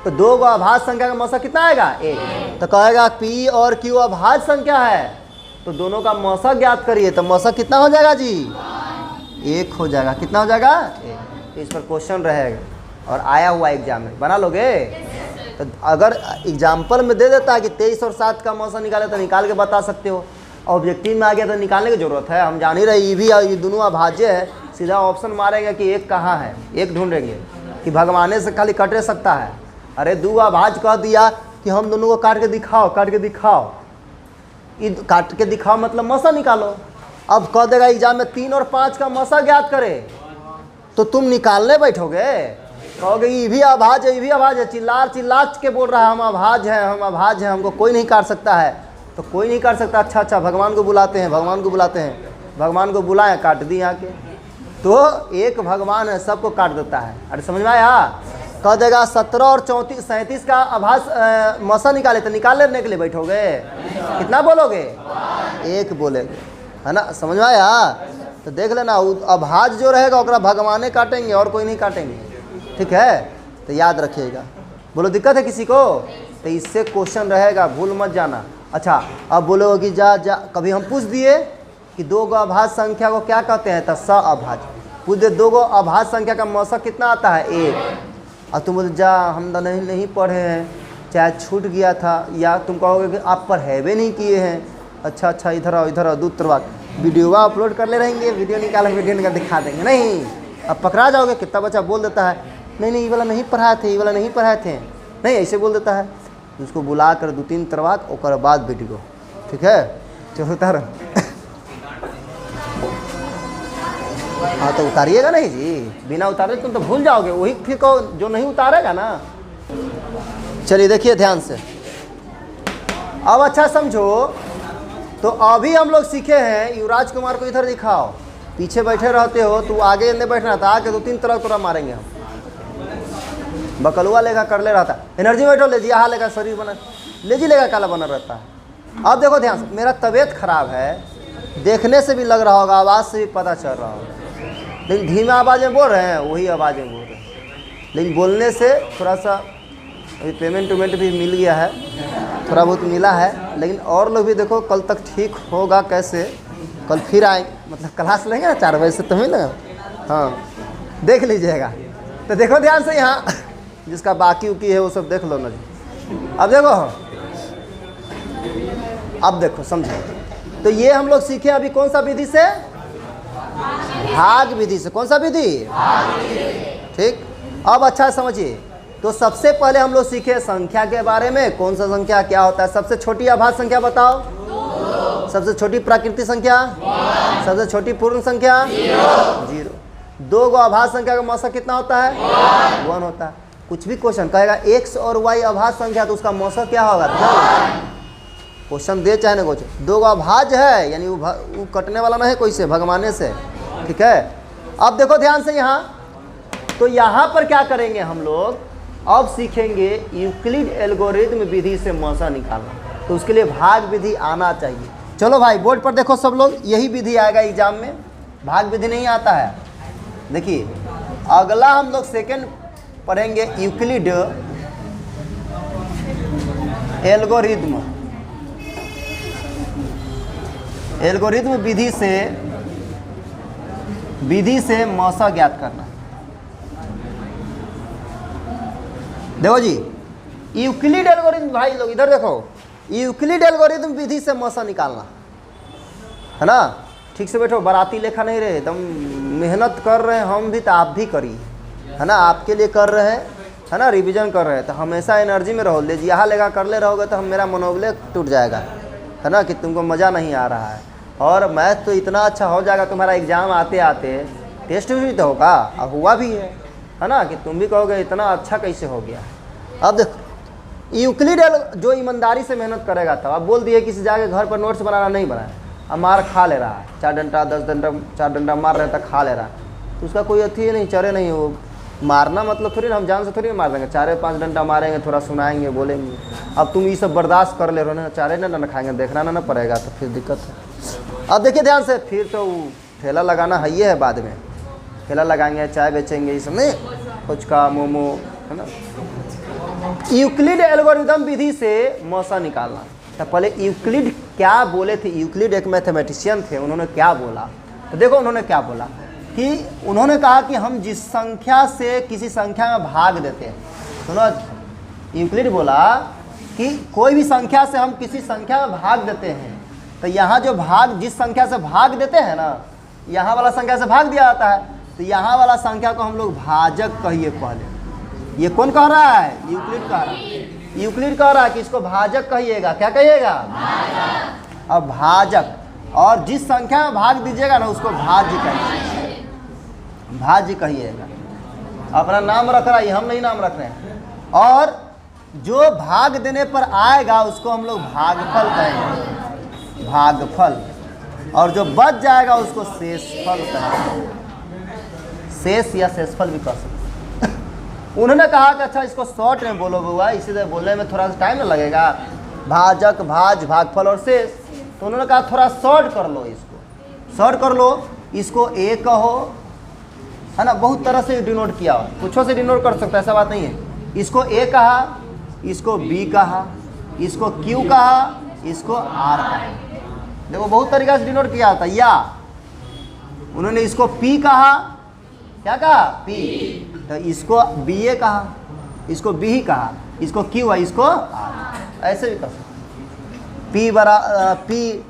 तो दो गो अभाज्य संख्या का मौसा कितना आएगा? एक। तो कहेगा P और Q अभाज्य संख्या है, तो दोनों का मौसा ज्ञात करिए, तो मौसा कितना हो जाएगा जी? एक हो जाएगा। कितना हो जाएगा? एक। इस पर क्वेश्चन रहेगा और आया हुआ एग्जाम में, बना लोगे? तो अगर एग्जाम्पल में दे देता है कि 23 और 7 का मौसा निकाले, तो निकाल के बता सकते हो। ऑब्जेक्टिव में आ गया तो निकालने की जरूरत है। हम जान ही रहे ये दोनों अभाज्य है, सीधा ऑप्शन मारेंगे कि एक कहाँ है, एक ढूंढेंगे कि भगवाने से खाली कटे सकता है। अरे दो अभाज्य कह दिया कि हम दोनों को काट के दिखाओ, काट के दिखाओ। काट के दिखाओ मतलब मौसा निकालो। अब कह देगा एग्जाम में 3 और 5 का मौसा ज्ञात करे, तो तुम निकालने बैठोगे, कहोगे ये भी अभाज्य है, ये भी अभाज्य है, चिल्ला के बोल रहा है हम अभाज्य हैं, हम अभाज्य हैं, हमको कोई नहीं काट सकता है। तो कोई नहीं काट सकता, अच्छा भगवान को बुलाते हैं, भगवान को बुलाते हैं, भगवान को बुलाएं, काट दी आके। तो एक भगवान है, सबको काट देता है। अरे समझ में आया? कह देगा 17 और 37 का अभाज्य मौसा निकाले, तो निकाल लेने के लिए बैठोगे, कितना बोलोगे? एक बोलेगे, है ना? समझ में आया? तो देख लेना, अभाज्य जो रहेगा ओकरा भगवाने काटेंगे और कोई नहीं काटेंगे। ठीक है, तो याद रखिएगा। बोलो दिक्कत है किसी को? तो इससे क्वेश्चन रहेगा, भूल मत जाना। अच्छा, अब बोलो कि जा कभी हम पूछ दिए कि दो गो अभाज्य संख्या को क्या कहते हैं, तो सह अभाज्य। पूछ दे दो गो अभाज्य संख्या का मौसा कितना आता है? एक। और तुम बोले जा हम तो नहीं पढ़े हैं, चाहे छूट गया था, या तुम कहोगे कि आप पढ़ेबे नहीं किए हैं। अच्छा इधर आओ दूसरा वीडियो अपलोड कर ले रहेंगे, वीडियो निकाल दिखा देंगे। नहीं, अब पकड़ा जाओगे। कितना बच्चा बोल देता है नहीं ये वाला नहीं पढ़ाए थे, ये वाला नहीं पढ़ाए थे, नहीं ऐसे बोल देता है। उसको बुला कर 2-3 तरवात और बाद वीडियो। ठीक है, चलो उतार। हाँ तो उतारिएगा नहीं जी, बिना उतारे तुम तो भूल जाओगे। वही फिर कहो जो नहीं उतारेगा ना। चलिए देखिए ध्यान से, अब अच्छा समझो। तो अभी हम लोग सीखे हैं, युवराज कुमार को इधर दिखाओ, पीछे बैठे रहते हो, तो आगे नहीं बैठना था, आके 2-3 तरह तोरा मारेंगे हम। बकलुआ लेगा कर ले रहा था, एनर्जी बैठो ले जी, यहाँ लेगा शरीर बना ले जी, लेगा काला बना रहता है। अब देखो ध्यान से, मेरा तबीयत खराब है, देखने से भी लग रहा होगा, आवाज़ से भी पता चल रहा होगा, लेकिन धीमा आवाज़ में बोल रहे हैं, वही आवाज़ में बोल रहे हैं। लेकिन बोलने से थोड़ा सा अभी पेमेंट भी मिल गया है, थोड़ा बहुत मिला है। लेकिन और लोग भी देखो कल तक ठीक होगा कैसे, कल फिर आए, मतलब क्लास लेंगे ना 4 बजे से, तो मिल ना। हाँ देख लीजिएगा। तो देखो ध्यान से, यहाँ जिसका बाकी उकी है वो सब देख लो ना जी। अब देखो अब देखो समझो, तो ये हम लोग सीखे अभी कौन सा विधि से? भाग विधि से। कौन सा विधि? ठीक। अब अच्छा समझिए, तो सबसे पहले हम लोग सीखे संख्या के बारे में। कौन सा संख्या क्या होता है? सबसे छोटी अभाज्य संख्या बताओ। सबसे छोटी प्राकृतिक संख्या? सबसे छोटी पूर्ण संख्या? 0। 2 गो अभाज्य संख्या का मौसा कितना होता है? 1 होता है। कुछ भी क्वेश्चन कहेगा x और y अभाज्य संख्या, तो उसका मौसा क्या होगा? क्वेश्चन दे चाहे ना क्वेश्चन, 2 गो अभाज्य है यानी वो कटने वाला नहीं कोई से, भगवाने से। ठीक है। अब देखो ध्यान से यहाँ, तो यहाँ पर क्या करेंगे हम लोग? अब सीखेंगे यूक्लिड एल्गोरिथ्म विधि से मौसा निकालना। तो उसके लिए भाग विधि आना चाहिए। चलो भाई बोर्ड पर देखो सब लोग, यही विधि आएगा एग्जाम में, भाग विधि नहीं आता है। देखिए अगला हम लोग सेकंड पढ़ेंगे यूक्लिड एल्गोरिथ्म। एल्गोरिथ्म विधि से मौसा ज्ञात करना। देखो जी, यूक्लिड एल्गोरिथ्म, भाई लोग इधर देखो, यूक्लिड एल्गोरिथ्म विधि से मौसा निकालना है ना। ठीक से बैठो, बाराती लेखा नहीं रहे, एकदम मेहनत कर रहे हैं हम भी, तो आप भी करिए, है ना। आपके लिए कर रहे हैं, है ना, रिवीजन कर रहे हैं, तो हमेशा एनर्जी में रहो। ले यहाँ लेगा कर ले रहोगे तो हम मेरा मनोबल टूट जाएगा, है ना, कि तुमको मज़ा नहीं आ रहा है। और मैथ तो इतना अच्छा हो जाएगा तुम्हारा, एग्ज़ाम आते आते टेस्ट भी तो होगा, अब हुआ भी है ना, कि तुम भी कहोगे इतना अच्छा कैसे हो गया। अब देखो यूक्लिड जो ईमानदारी से मेहनत करेगा, तब अब बोल दिए किसी जाके घर पर नोट्स बनाना नहीं बनाया, अब मार खा ले रहा है, 4 डंडा 10 डंडा 4 डंडा मार रहे तक खा ले रहा है, तो उसका कोई अथी नहीं, चरे नहीं। हो मारना मतलब थोड़ी ना हम जान से थोड़ी मार देंगे, 4-5 डंडा मारेंगे, थोड़ा सुनाएंगे, बोलेंगे। अब तुम ये सब बर्दाश्त कर ले रहे हो ना, 4 डंडा खाएंगे, देखना ना पड़ेगा, तो फिर दिक्कत है। अब देखिए ध्यान से, फिर तो ठेला लगाना है, ये है बाद में ठेला लगाएंगे, चाय बेचेंगे, ये सब नहीं, फुचका मोमो, है ना। यूक्लिड एल्गोरिथम विधि से मौसा निकालना। तो पहले यूक्लिड क्या बोले थे? यूक्लिड एक मैथमेटिशियन थे, उन्होंने क्या बोला? तो देखो उन्होंने क्या बोला कि उन्होंने कहा कि हम जिस संख्या से किसी संख्या में भाग देते हैं, सुनो, यूक्लिड बोला कि कोई भी संख्या से हम किसी संख्या में भाग देते हैं, तो यहाँ जो भाग, जिस संख्या से भाग देते हैं ना, यहाँ वाला संख्या से भाग दिया जाता है, तो यहाँ वाला संख्या को हम लोग भाजक कहिए पहले। ये कौन कह रहा है? यूक्लिड कह रहा है। यूक्लिड कह रहा है कि इसको भाजक कहिएगा। क्या कहिएगा? भाजक। अब भाजक, और जिस संख्या में भाग दीजिएगा ना उसको भाज्य कहिएगा, भाज्य कहिएगा। अपना नाम रख रहा है, हम नहीं नाम रख रहे हैं। और जो भाग देने पर आएगा उसको हम लोग भागफल कहेंगे, भागफल। और जो बच जाएगा उसको शेषफल कहेंगे, शेष या शेषफल भी कह सकते। उन्होंने कहा कि अच्छा इसको शॉर्ट में बोलो बुआ, इसी तरह बोलने में थोड़ा सा टाइम ना लगेगा, भाजक, भाज, भागफल और शेष। तो उन्होंने कहा थोड़ा शॉर्ट कर लो, इसको शॉर्ट कर लो, इसको ए कहो, है ना। बहुत तरह से डिनोट किया, कुछों से डिनोट कर सकता है, ऐसा बात नहीं है। इसको ए कहा, इसको बी कहा, इसको क्यू कहा, इसको आर कहा। देखो बहुत तरीका से डिनोट किया होता है। या उन्होंने इसको पी कहा, क्या कहा? पी। तो इसको बी ए कहा, इसको बी ही कहा, इसको क्यू है, इसको आर, ऐसे भी कर सकते। पी बरा पी,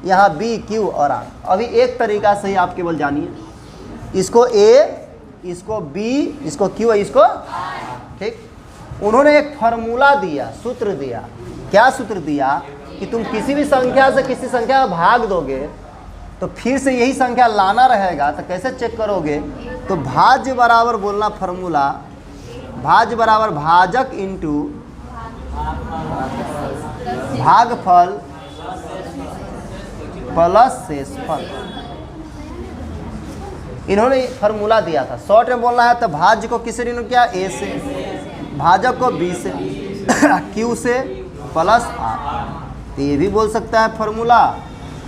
यहाँ बी, क्यू और आर। अभी एक तरीका से ही आप केवल जानिए, इसको ए, इसको बी, इसको क्यू है, इसको ठीक। उन्होंने एक फार्मूला दिया, सूत्र दिया। क्या सूत्र दिया? कि तुम किसी भी संख्या से किसी संख्या में भाग दोगे तो फिर से यही संख्या लाना रहेगा, तो कैसे चेक करोगे? तो भाज्य बराबर बोलना फार्मूला, भाज्य बराबर भाजक इंटू भागफल प्लस शेषफल। इन्होंने फार्मूला दिया था। शॉर्ट में बोलना है तो भाज्य को किससे डिनोट किया? ए से, भाजक को बी से, क्यू से, प्लस आर। तो ये भी बोल सकता है फार्मूला,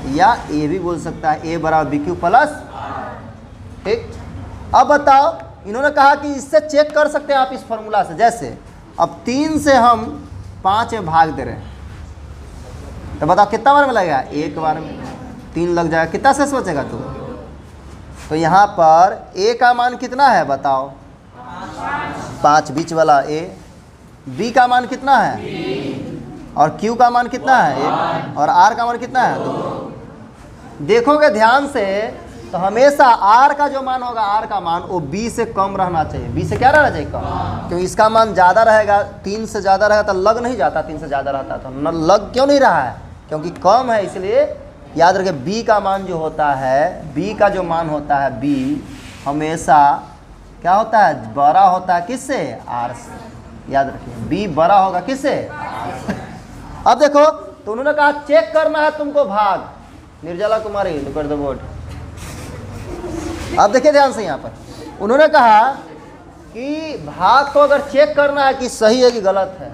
या ये भी बोल सकता है ए बराबर बी क्यू प्लस, ठीक। अब बताओ, इन्होंने कहा कि इससे चेक कर सकते हैं आप इस फार्मूला से। जैसे अब 3 से हम 5 में भाग दे रहे हैं, तो बताओ कितना बार में लगेगा? एक बार में 3 लग जाएगा, कितना शेष बचेगा? तो यहाँ पर ए का मान कितना है बताओ? 5, बीच वाला ए। बी का मान कितना है? और Q का मान कितना है 1 और R का मान कितना है 2। देखोगे ध्यान से तो हमेशा R का जो मान होगा, R का मान वो B से कम रहना चाहिए। B से क्या रहना चाहिए कम, क्योंकि इसका मान ज़्यादा रहेगा, 3 से ज़्यादा रहेगा तो लग नहीं जाता, 3 से ज़्यादा रहता तो न लग क्यों नहीं रहा है, क्योंकि कम है। इसलिए याद रखिए B का मान जो होता है, B का जो मान होता है B हमेशा क्या होता है, बड़ा होता है किससे, R से। याद रखिए B बड़ा होगा किससे, R से। अब देखो तो उन्होंने कहा चेक करना है तुमको भाग, निर्जला कुमारी लुक एट द बोर्ड। अब देखिए ध्यान से, यहाँ पर उन्होंने कहा कि भाग को अगर चेक करना है कि सही है कि गलत है,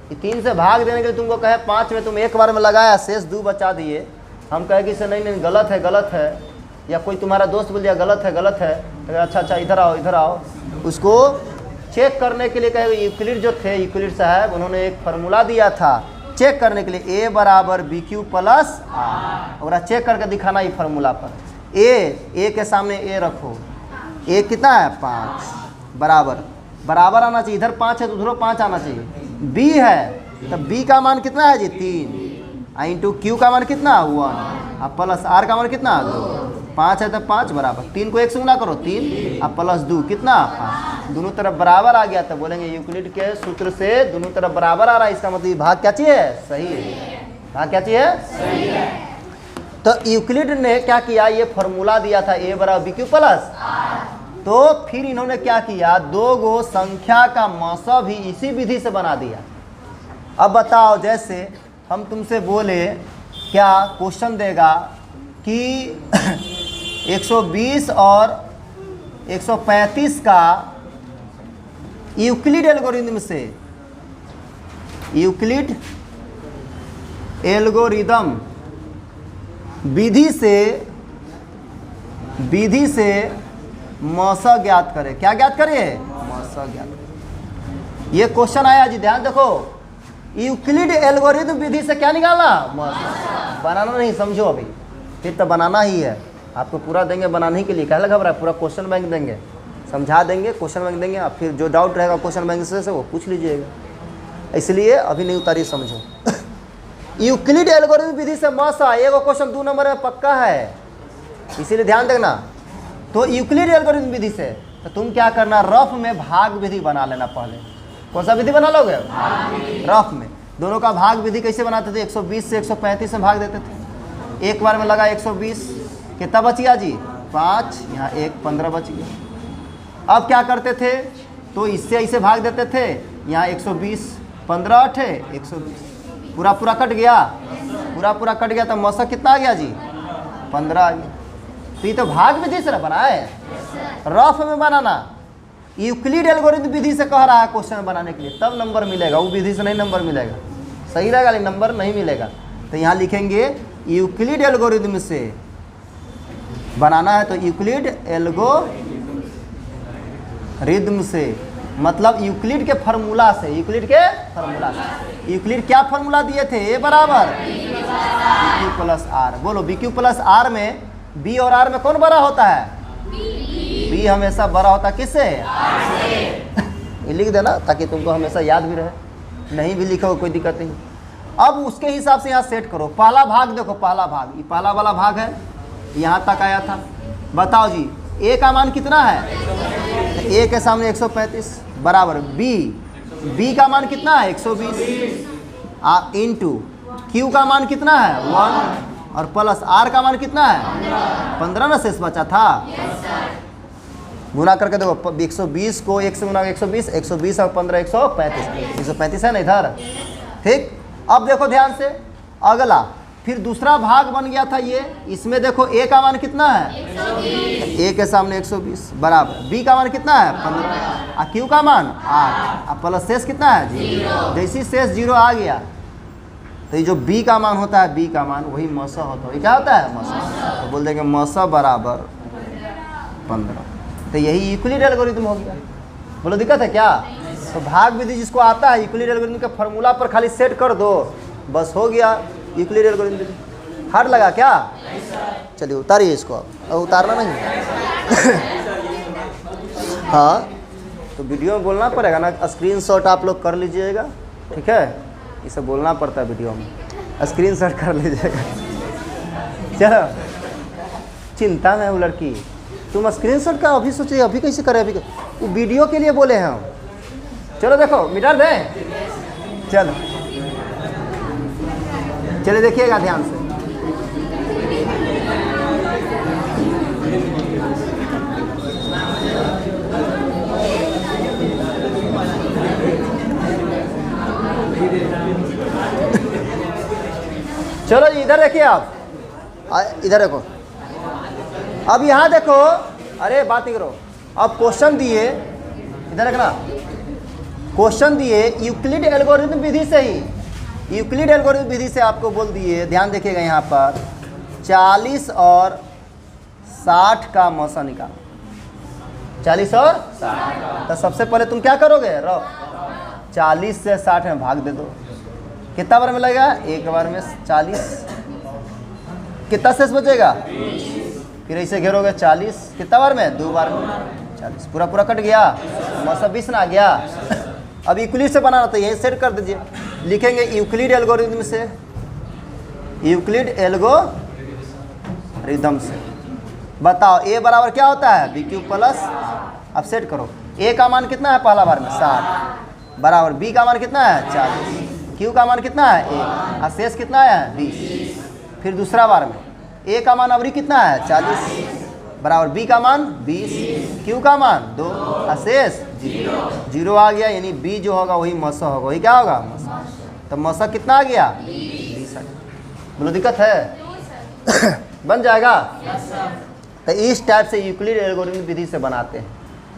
कि 3 से भाग देने के लिए तुमको कहे 5 में तुम एक बार में लगाया, शेष 2 बचा दिए, हम कहे कि इसे नहीं गलत है, गलत है, या कोई तुम्हारा दोस्त बोल दिया गलत है, गलत है, तो अच्छा इधर आओ इधर आओ। उसको चेक करने के लिए कहे यूक्लिड जो थे, यूक्लिड साहब उन्होंने एक फार्मूला दिया था चेक करने के लिए, A बराबर BQ प्लस R, और चेक करके दिखाना ये फार्मूला पर। A के सामने A रखो, A कितना है 5, बराबर आना चाहिए, इधर 5 है तो उधर 5 आना चाहिए। B है तो B का मान कितना है जी 3, इंटू Q का मान कितना 1, अब प्लस R का मान कितना 2, 5 है तो 5 बराबर 3 को 1 से गुना करो 3, अब प्लस 2 कितना 5, दोनों तरफ बराबर आ गया तो बोलेंगे यूक्लिड के सूत्र से दोनों तरफ बराबर आ रहा है, इसका मतलब भाग क्या चाहिए, सही है। भाग क्या चाहिए, सही है। तो यूक्लिड ने क्या किया, ये फॉर्मूला दिया था A बराबर BQ प्लस R, तो फिर इन्होंने क्या किया, 2 गो संख्या का मौसा भी इसी विधि से बना दिया। अब बताओ, जैसे हम तुमसे बोले क्या क्वेश्चन देगा कि 120 और 135 का यूक्लिड एल्गोरिदम से, यूक्लिड एल्गोरिदम विधि से मौसा ज्ञात करे। क्या ज्ञात करे, मौसा ज्ञात करे। ये क्वेश्चन आया जी, ध्यान देखो, यूक्लिड एल्गोरिदम विधि से क्या निकालना, मौसा। बनाना नहीं, समझो अभी, फिर तो बनाना ही है, आपको पूरा देंगे बनाने के लिए, क्या लगा रहा है, पूरा क्वेश्चन बैंक देंगे, समझा देंगे, क्वेश्चन बैंक देंगे, आप फिर जो डाउट रहेगा क्वेश्चन बैंक से वो पूछ लीजिएगा, इसलिए अभी नहीं उतारिए, समझो। यूक्लिड एल्गोरिदम विधि से मौसा, एगो क्वेश्चन 2 नंबर में पक्का है, इसीलिए ध्यान देना। तो यूक्लिड एल्गोरिदम विधि से तो तुम क्या करना, रफ में भाग विधि बना लेना पहले। कौन सा विधि बना लोगे, रफ में। दोनों का भाग विधि कैसे बनाते थे, 120 से 135 में भाग देते थे, एक बार में लगा 120, कितना बच गया जी 5, यहाँ 1 15 बच गया। अब क्या करते थे, तो इससे ऐसे भाग देते थे, यहाँ 120 15 8 120, पूरा कट गया, पूरा कट गया, तो मौसा कितना आ गया जी 15 आ गया। तो ये तो भाग विधि से बनाए, रफ में बनाना। यूक्लिड एल्गोरिदम विधि से कह रहा है क्वेश्चन बनाने के लिए, तब नंबर मिलेगा, वो विधि से नहीं नंबर मिलेगा, सही रहेगा लेकिन नंबर नहीं मिलेगा। तो यहाँ लिखेंगे यूक्लिड एल्गोरिदम से बनाना है, तो यूक्लिड एल्गोरिदम से मतलब यूक्लिड के फार्मूला से, यूक्लिड क्या फार्मूला दिए थे, A बराबर BQ प्लस R। बोलो BQ प्लस R में B और R में कौन बड़ा होता है, B हमेशा बड़ा होता है किससे, ये लिख देना ताकि तुमको हमेशा याद भी रहे, नहीं भी लिखो कोई दिक्कत नहीं। अब उसके हिसाब से यहाँ सेट करो। पहला भाग देखो, पहला भाग ये पहला वाला भाग है, यहाँ तक आया था। बताओ जी A का मान कितना है, A के सामने 135 बराबर B का मान कितना है 120 इंटू Q का मान कितना है 1 और प्लस R का मान कितना है 15 ना, शेष बचा था। गुना करके देखो, 120 को 1 से गुना 120 और 15 135 है ना इधर, ठीक। अब देखो ध्यान से, अगला फिर दूसरा भाग बन गया था ये, इसमें देखो A का मान कितना है 120, A के सामने 120 बराबर B का मान कितना है 15 और Q का मान 8 और प्लस शेष कितना है 0। जैसी शेष 0 आ गया तो ये जो B का मान होता है, B का मान वही मौसा होता है। ये क्या होता है मौसा, तो बोल देंगे मौसा बराबर 15। तो यही यूक्लिड एल्गोरिथम हो गया। बोलो दिक्कत है क्या? तो भाग विधि जिसको आता है यूक्लिड एल्गोरिथम के फॉर्मूला पर खाली सेट कर दो, बस हो गया यूक्लिड एल्गोरिथम। हार्ड लगा क्या? चलिए उतारिए इसको, अब उतारना नहीं। हाँ तो वीडियो में बोलना पड़ेगा ना, स्क्रीनशॉट आप लोग कर लीजिएगा, ठीक है। इसे बोलना पड़ता है वीडियो में, स्क्रीनशॉट कर लीजिएगा। चलो, चिंता में है वो लड़की, तुम स्क्रीनशॉट का अभी सोचिए, अभी कैसे करें, अभी वो वीडियो के लिए बोले हैं हम। चलो देखो, मिटार दें, चलो चलिए देखिएगा ध्यान से। चलो जी इधर देखिए, आप इधर देखो, अब यहाँ देखो, अरे बात नहीं करो। अब क्वेश्चन दिए, इधर देखना, क्वेश्चन दिए यूक्लिड एल्गोरिथम विधि से ही, यूक्लिड एल्गोरिथम विधि से आपको बोल दिए, ध्यान देखिएगा यहाँ पर 40 और 60 का मौसा निकालो। 40 और 60, तो सबसे पहले तुम क्या करोगे, रो 40 से 60 में भाग दे दो। कितना बार में लगेगा, एक बार में 40, कितना शेष बचेगा, फिर ऐसे घेरोगे 40, कितना बार में, 2 बार में 40, पूरा पूरा कट गया, मौसा 20 ना आ गया। अब यूक्लिड से बनाना तो यही सेट कर दीजिए, लिखेंगे यूक्लिड एल्गोरिथम से, यूक्लिड एल्गोरिथम से। बताओ ए बराबर क्या होता है, बी क्यूब प्लस, अब सेट करो, ए का मान कितना है पहला बार में 60 बराबर बी का मान कितना है 40, क्यू का मान कितना है 1 और शेष कितना है 20। फिर दूसरा बार में ए का मान अवरी कितना है 40 बराबर बी का मान 20, क्यू का मान 2 और शेष 0 आ गया, यानी बी जो होगा वही मौसा होगा, वही क्या होगा मौसा। तो मौसा कितना आ गया 20 आ गया। बोलो दिक्कत है बन जाएगा। तो इस टाइप से यूक्लिड एल्गोरिथम विधि से बनाते हैं,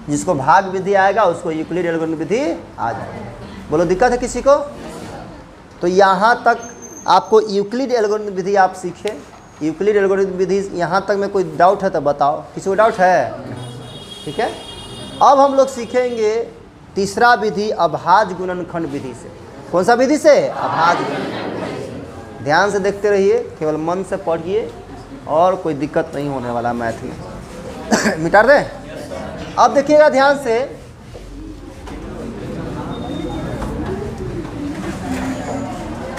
जिसको भाग विधि आएगा उसको यूक्लिड एल्गोरिथम विधि आ जाएगी। बोलो दिक्कत है किसी को। तो यहाँ तक आपको यूक्लिड एल्गोरिथम विधि आप सीखे, यूक्लिड एल्गोरिथम विधि यहाँ तक में कोई डाउट है तो बताओ, किसी को डाउट है, ठीक है। अब हम लोग सीखेंगे तीसरा विधि अभाज्य गुणनखंड विधि से। कौन सा विधि से, अभाज्य गुणनखंड। ध्यान से देखते रहिए, केवल मन से पढ़िए और कोई दिक्कत नहीं होने वाला मैथ में। मिटा दें। अब देखिएगा ध्यान से,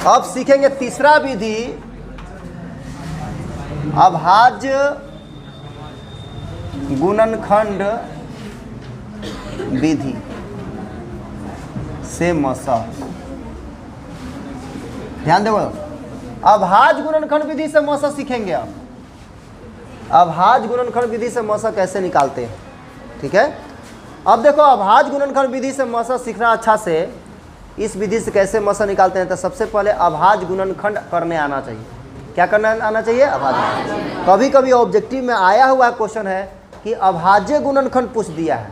अब सीखेंगे तीसरा विधि अभाज्य गुणनखंड विधि से मौसा। ध्यान दो, अभाज्य गुणनखंड विधि से मौसा सीखेंगे आप। अभाज्य गुणनखंड विधि से मौसा कैसे निकालते हैं, ठीक है। अब देखो, अभाज्य गुणनखंड विधि से मौसा सीखना अच्छा से, इस विधि से कैसे मौसा निकालते हैं, तो सबसे पहले अभाज्य गुणनखंड करने आना चाहिए। क्या करना आना चाहिए, अभाज्य। कभी कभी ऑब्जेक्टिव में आया हुआ क्वेश्चन है कि अभाज्य गुणनखंड पूछ दिया है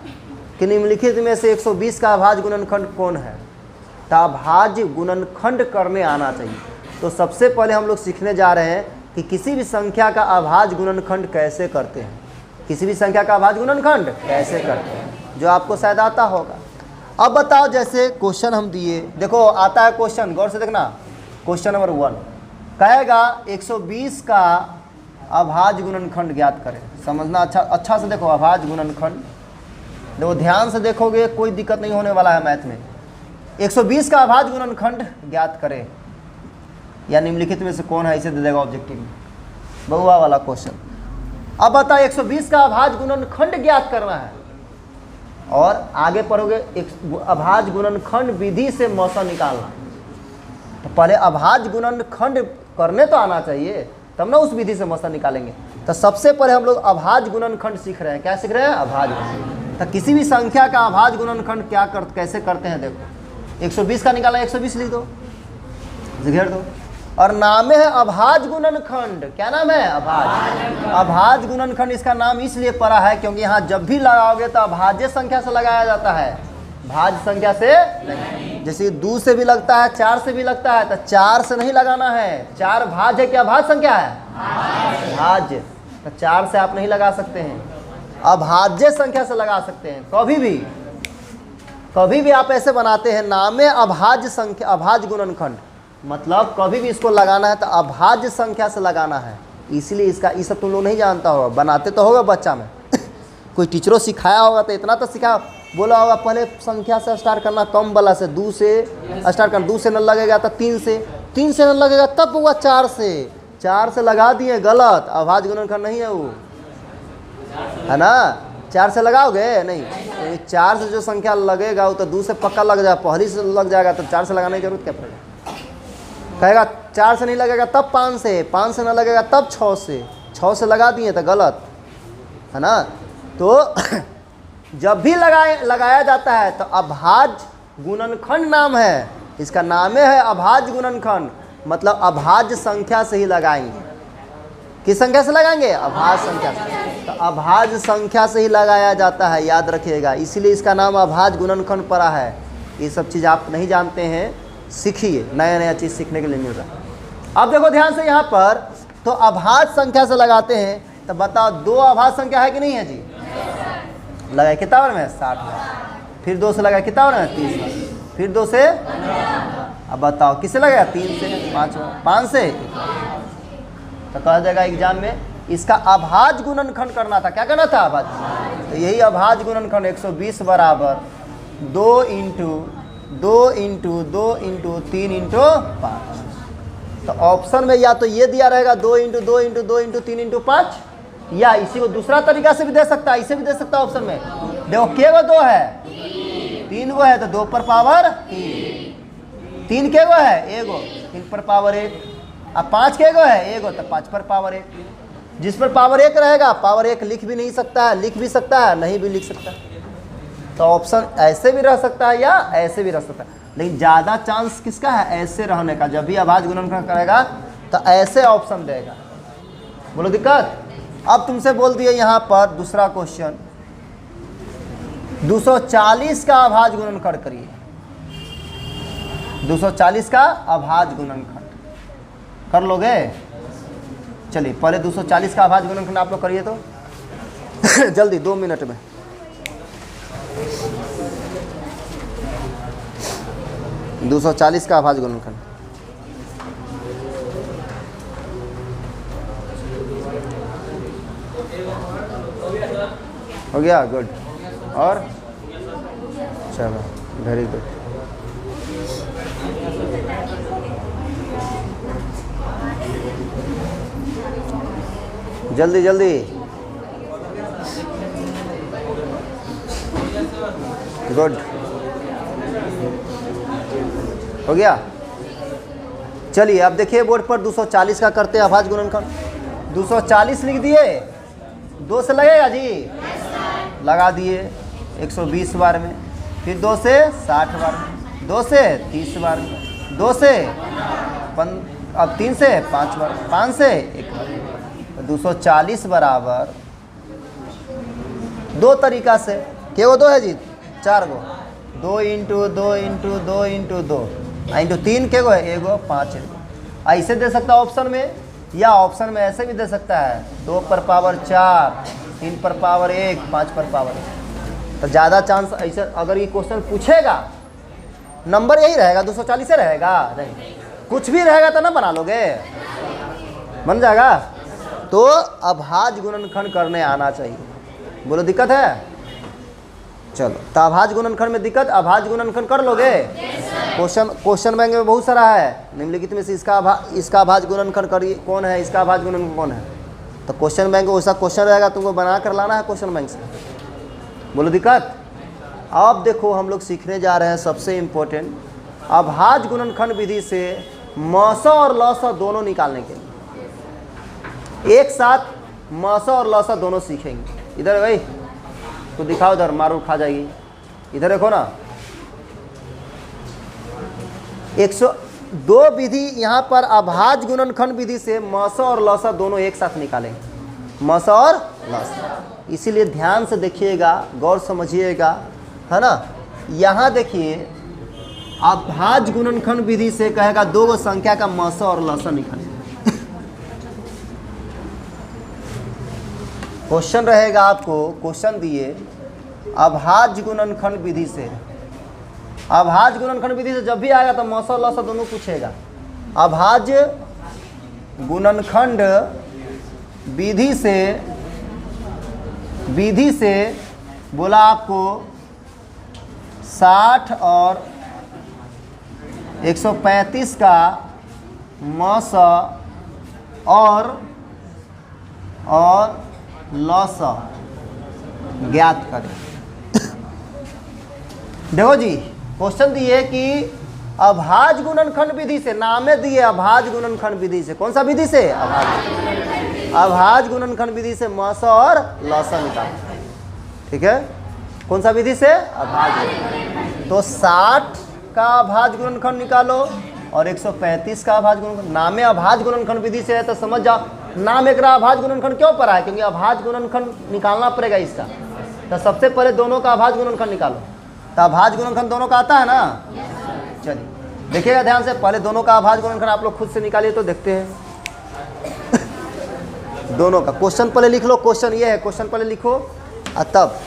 कि निम्नलिखित में से 120 का अभाज्य गुणनखंड कौन है, तो अभाज्य गुणनखंड करने आना चाहिए। तो सबसे पहले हम लोग सीखने जा रहे हैं कि किसी भी संख्या का अभाज्य गुणनखंड कैसे करते हैं, किसी भी संख्या का अभाज्य गुणनखंड कैसे करते हैं, जो आपको शायद आता होगा। अब बताओ, जैसे क्वेश्चन हम दिए, देखो आता है क्वेश्चन, गौर से देखना। क्वेश्चन नंबर 1 कहेगा 120 का अभाज्य गुणनखंड ज्ञात करें। समझना अच्छा से देखो, अभाज्य गुणनखंड देखो, ध्यान से देखोगे कोई दिक्कत नहीं होने वाला है मैथ में। 120 का अभाज्य गुणनखंड ज्ञात करें, या निम्नलिखित में से कौन है, इसे दे देगा ऑब्जेक्टिव में, बहुआ वाला क्वेश्चन। अब बताओ 120 का अभाज्य गुणनखंड ज्ञात करना है, और आगे पढ़ोगे अभाज्य गुणनखंड विधि से मौसा निकालना। तो पहले अभाज्य गुणनखंड करने तो आना चाहिए, तब ना उस विधि से मौसा निकालेंगे। तो सबसे पहले हम लोग अभाज्य गुणनखंड सीख रहे हैं। क्या सीख रहे हैं, अभाज्य। तो किसी भी संख्या का अभाज्य गुणनखंड कैसे करते हैं, देखो 120 का निकाला, 120 लिख दो, घेर दो, और नाम है अभाज्य गुणनखंड। क्या नाम है, अभाज्य। अभाज्य गुणनखंड इसका नाम इसलिए पड़ा है क्योंकि यहाँ जब भी लगाओगे तो अभाज्य संख्या से लगाया जाता है, भाज्य संख्या से नहीं। जैसे 2 से भी लगता है, 4 से भी लगता है, तो 4 से नहीं लगाना है। 4 भाज्य है क्या, भाज्य संख्या है, भाज्य। तो 4 से आप नहीं लगा सकते हैं, अभाज्य संख्या से लगा सकते हैं। कभी भी आप ऐसे बनाते हैं, नाम है अभाज्य संख्या, अभाज्य गुणनखंड, मतलब कभी भी इसको लगाना है तो अभाज्य संख्या से लगाना है। इसलिए इसका सब तुम लोग नहीं जानता होगा, बनाते तो होगा बच्चा में कोई टीचरों सिखाया होगा, तो इतना तो सिखाया बोला होगा पहले संख्या से स्टार्ट करना, कम वाला से, 2 से स्टार्ट करना, 2 से न लगेगा तो 3 से, 3 से न लगेगा तब हुआ 4 से, 4 से लगा दिए, गलत, अभाज्य गुणनखंड नहीं है वो, है ना। 4 से लगाओगे नहीं, तो 4 से जो संख्या लगेगा वो तो 2 से पक्का लग जाएगा, पहली से लग जाएगा, तो 4 से लगाने की जरूरत क्या पड़ेगा। कहेगा 4 से नहीं लगेगा तब 5 से, 5 से न लगेगा तब 6 से, 6 से लगा दिए तो गलत, है ना। तो जब भी लगाया जाता है तो अभाज्य गुणनखंड नाम है, इसका नाम है अभाज्य गुणनखंड, मतलब अभाज्य संख्या से ही लगाएंगे। किस संख्या से लगाएंगे? अभाज्य संख्या से। तो अभाज्य संख्या से ही लगाया जाता है, याद रखिएगा, इसीलिए इसका नाम अभाज्य गुणनखंड पड़ा है। ये सब चीज़ आप नहीं जानते हैं, सीखिए, नया नया चीज़ सीखने के लिए मिल रहा है। अब देखो ध्यान से यहाँ पर, तो अभाज्य संख्या से लगाते हैं, तो बताओ 2 अभाज्य संख्या है कि नहीं है जी? लगाए कितना बार में? 60 बार। फिर 2 से लगाए कितना बार में? 30 बार। फिर 2 से, अब बताओ किससे लगाया? 3 से 5 बार, 5 से, तो कहा जाएगा एग्जाम में इसका अभाज्य गुणनखंड करना था। क्या करना था? अभाज्य। तो यही अभाज्य गुणनखंड 120 बराबर 2 इंटू 2 इंटू 2 इंटू 3 इंटू 5। तो ऑप्शन में या तो ये दिया रहेगा 2 इंटू 2 इंटू 2 इंटू 3 इंटू 5, या इसी को दूसरा तरीका से भी दे सकता है, इसे भी दे सकता है ऑप्शन में। देखो के गो 2 है? 3 गो है, तो 2 पर पावर 3। 3 के गो है? 1 गो, 3 पर पावर 1। अब 5 के गो है? 1 गो, तो 5 पर पावर 1। जिस पर पावर 1 रहेगा, पावर 1 लिख भी नहीं सकता है, लिख भी सकता है, नहीं भी लिख सकता है। तो ऑप्शन ऐसे भी रह सकता है या ऐसे भी रह सकता है, लेकिन ज़्यादा चांस किसका है? ऐसे रहने का। जब भी अभाज्य गुणनखंड करेगा तो ऐसे ऑप्शन देगा। बोलो दिक्कत? अब तुमसे बोल दिए यहाँ पर दूसरा क्वेश्चन, 240 का अभाज्य गुणनखंड करिए। 240 का अभाज्य गुणनखंड कर लोगे? चलिए पहले 240 का अभाज्य गुणनखंड आप लोग करिए तो जल्दी 2 मिनट में। (240) का अभाज्य गुणनखंड हो गया? गुड। और चलो वेरी गुड। जल्दी जल्दी, गुड, हो गया। चलिए अब देखिए बोर्ड पर 240 का करते हैं अभाज्य गुणनखंड। 240 लिख दिए, 2 से लगेगा जी? लगा दिए 120 बार में, फिर 2 से 60 बार में, 2 से 30 बार में, 2 से अब 3 से 5 बार, 5 से 1 बार। तो 240 बराबर 2 तरीका से, के वो 2 है जी? 4 गो, 2 इंटू 2 इंटू 2 इंटू 2 इंटू 3 के गो है? 1 गो, 5 है। ऐसे दे सकता है ऑप्शन में, या ऑप्शन में ऐसे भी दे सकता है, 2 पर पावर 4, 3 पर पावर 1, 5 पर पावर 1। तो ज़्यादा चांस ऐसे, अगर ये क्वेश्चन पूछेगा नंबर यही रहेगा, 240 रहेगा? नहीं, कुछ भी रहेगा तो ना बना लोगे, बन जाएगा। तो अभाज्य गुणनखंड करने आना चाहिए। बोलो दिक्कत है? चलो, तो अभाज्य गुणनखंड में दिक्कत, अभाज्य गुणनखंड कर लोगे? क्वेश्चन बैंक में बहुत सारा है, निम्नलिखित में से इसका अभाज्य गुणनखंड करिए, कौन है? इसका अभाज्य गुणनखंड कौन है? तो क्वेश्चन बैंक में वैसा क्वेश्चन रहेगा, तुमको बना कर लाना है क्वेश्चन बैंक से। बोलो दिक्कत? अब देखो हम लोग सीखने जा रहे हैं सबसे इम्पोर्टेंट, अभाज्य गुणनखंड विधि से मौसा और लौसा दोनों निकालने के लिए। एक साथ मौसा और लौसा दोनों सीखेंगे। इधर भाई तो दिखाओ, इधर मारू खा जाएगी। इधर देखो ना, 102 विधि यहाँ पर अभाज्य गुणनखंड विधि से मौसा और लौसा दोनों एक साथ निकालेंगे, मौसा और लौसा। इसीलिए ध्यान से देखिएगा, गौर समझिएगा, है ना। यहाँ देखिए अभाज्य गुणनखंड विधि से कहेगा 2 संख्या का मौसा और लौसा निकालेंगे। क्वेश्चन रहेगा, आपको क्वेश्चन दिए अभाज्य गुणनखंड विधि से, अभाज्य गुणनखंड विधि से जब भी आएगा तो मौसा और लौसा दोनों पूछेगा। अभाज्य गुणनखंड विधि से बोला आपको 60 और 135 का मस और लस ज्ञात करें। देखो जी, क्वेश्चन दिए कि अभाज्य गुणनखंड विधि से, नामे दिए अभाज्य गुणनखंड विधि से। कौन सा विधि से? अभाज्य गुणनखंड विधि से मस और लस निकालो। ठीक है, कौन सा विधि से? अभाज्य। तो 60 का अभाज्य गुणनखंड निकालो और 135 का अभाज्य गुणनखंड। नामे अभाज्य गुणनखंड विधि से है तो समझ जाओ नाम एक अभाज्य गुणनखंड क्यों पड़ा है, क्योंकि अभाज्य गुणनखंड निकालना पड़ेगा इसका। तो सबसे पहले दोनों का अभाज्य गुणनखंड निकालो। तो अभाज्य गुणनखंड दोनों का आता है ना? चलिए देखिएगा ध्यान से, पहले दोनों का अभाज्य गुणनखंड आप लोग खुद से निकालिए तो देखते हैं। दोनों का क्वेश्चन पहले लिख लो, क्वेश्चन ये है, क्वेश्चन पहले लिखो और तब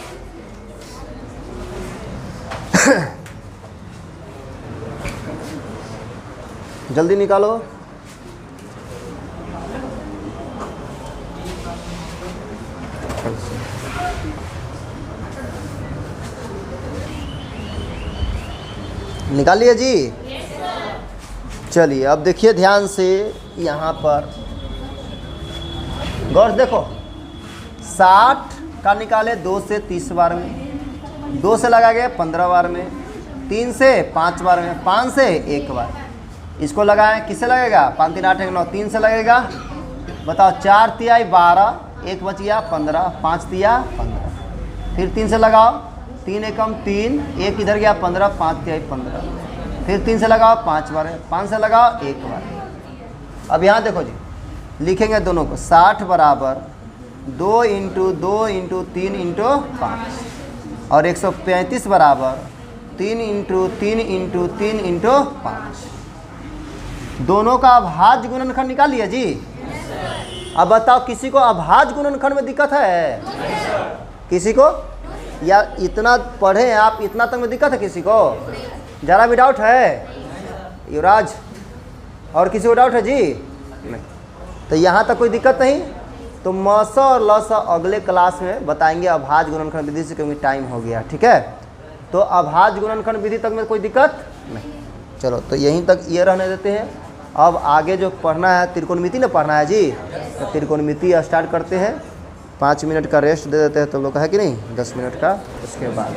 जल्दी निकालो। निकाल लिए जी? चलिए अब देखिए ध्यान से, यहाँ पर गौर देखो, 60 का निकाले 2 से 30 बार में, 2 से लगा गया 15 बार में, 3 से 5 बार में, 5 से 1 बार। इसको लगाएं, किससे लगेगा? 5 3 8 1 9, 3 से लगेगा। बताओ, 4 तिहाई 12, 1 बच गया 15, 5 तिया 15। फिर 3 से लगाओ, 3 एकम 3, 1 इधर गया 15, 5 तिहाई 15। फिर 3 से लगाओ 5 बार, 5 से लगाओ 1 बार। अब यहाँ देखो जी, लिखेंगे दोनों को, 60 बराबर 2 इंटू 2 इंटू 3 इंटू 5 और 135 बराबर 3 इंटू 3 इंटू 3 इंटू 5। दोनों का अभाज्य गुणनखंड निकाल लिया जी। अब बताओ, किसी को अभाज्य गुणनखंड में दिक्कत है? किसी को? या इतना पढ़े हैं आप, इतना तक में दिक्कत है किसी को? जरा भी डाउट है? युवराज और किसी को डाउट है जी? नहीं। तो यहाँ तक कोई दिक्कत नहीं। तो मस और लस अगले क्लास में बताएंगे अभाज्य गुणनखंड विधि से, क्योंकि टाइम हो गया। ठीक है, तो अभाज्य गुणनखंड विधि तक में कोई दिक्कत नहीं। चलो तो यहीं तक ये रहने देते हैं। अब आगे जो पढ़ना है त्रिकोणमिति ना पढ़ना है जी, तो त्रिकोणमिति स्टार्ट करते हैं। 5 मिनट का रेस्ट दे देते हैं तुम लोग का, है कि नहीं? 10 मिनट का, उसके बाद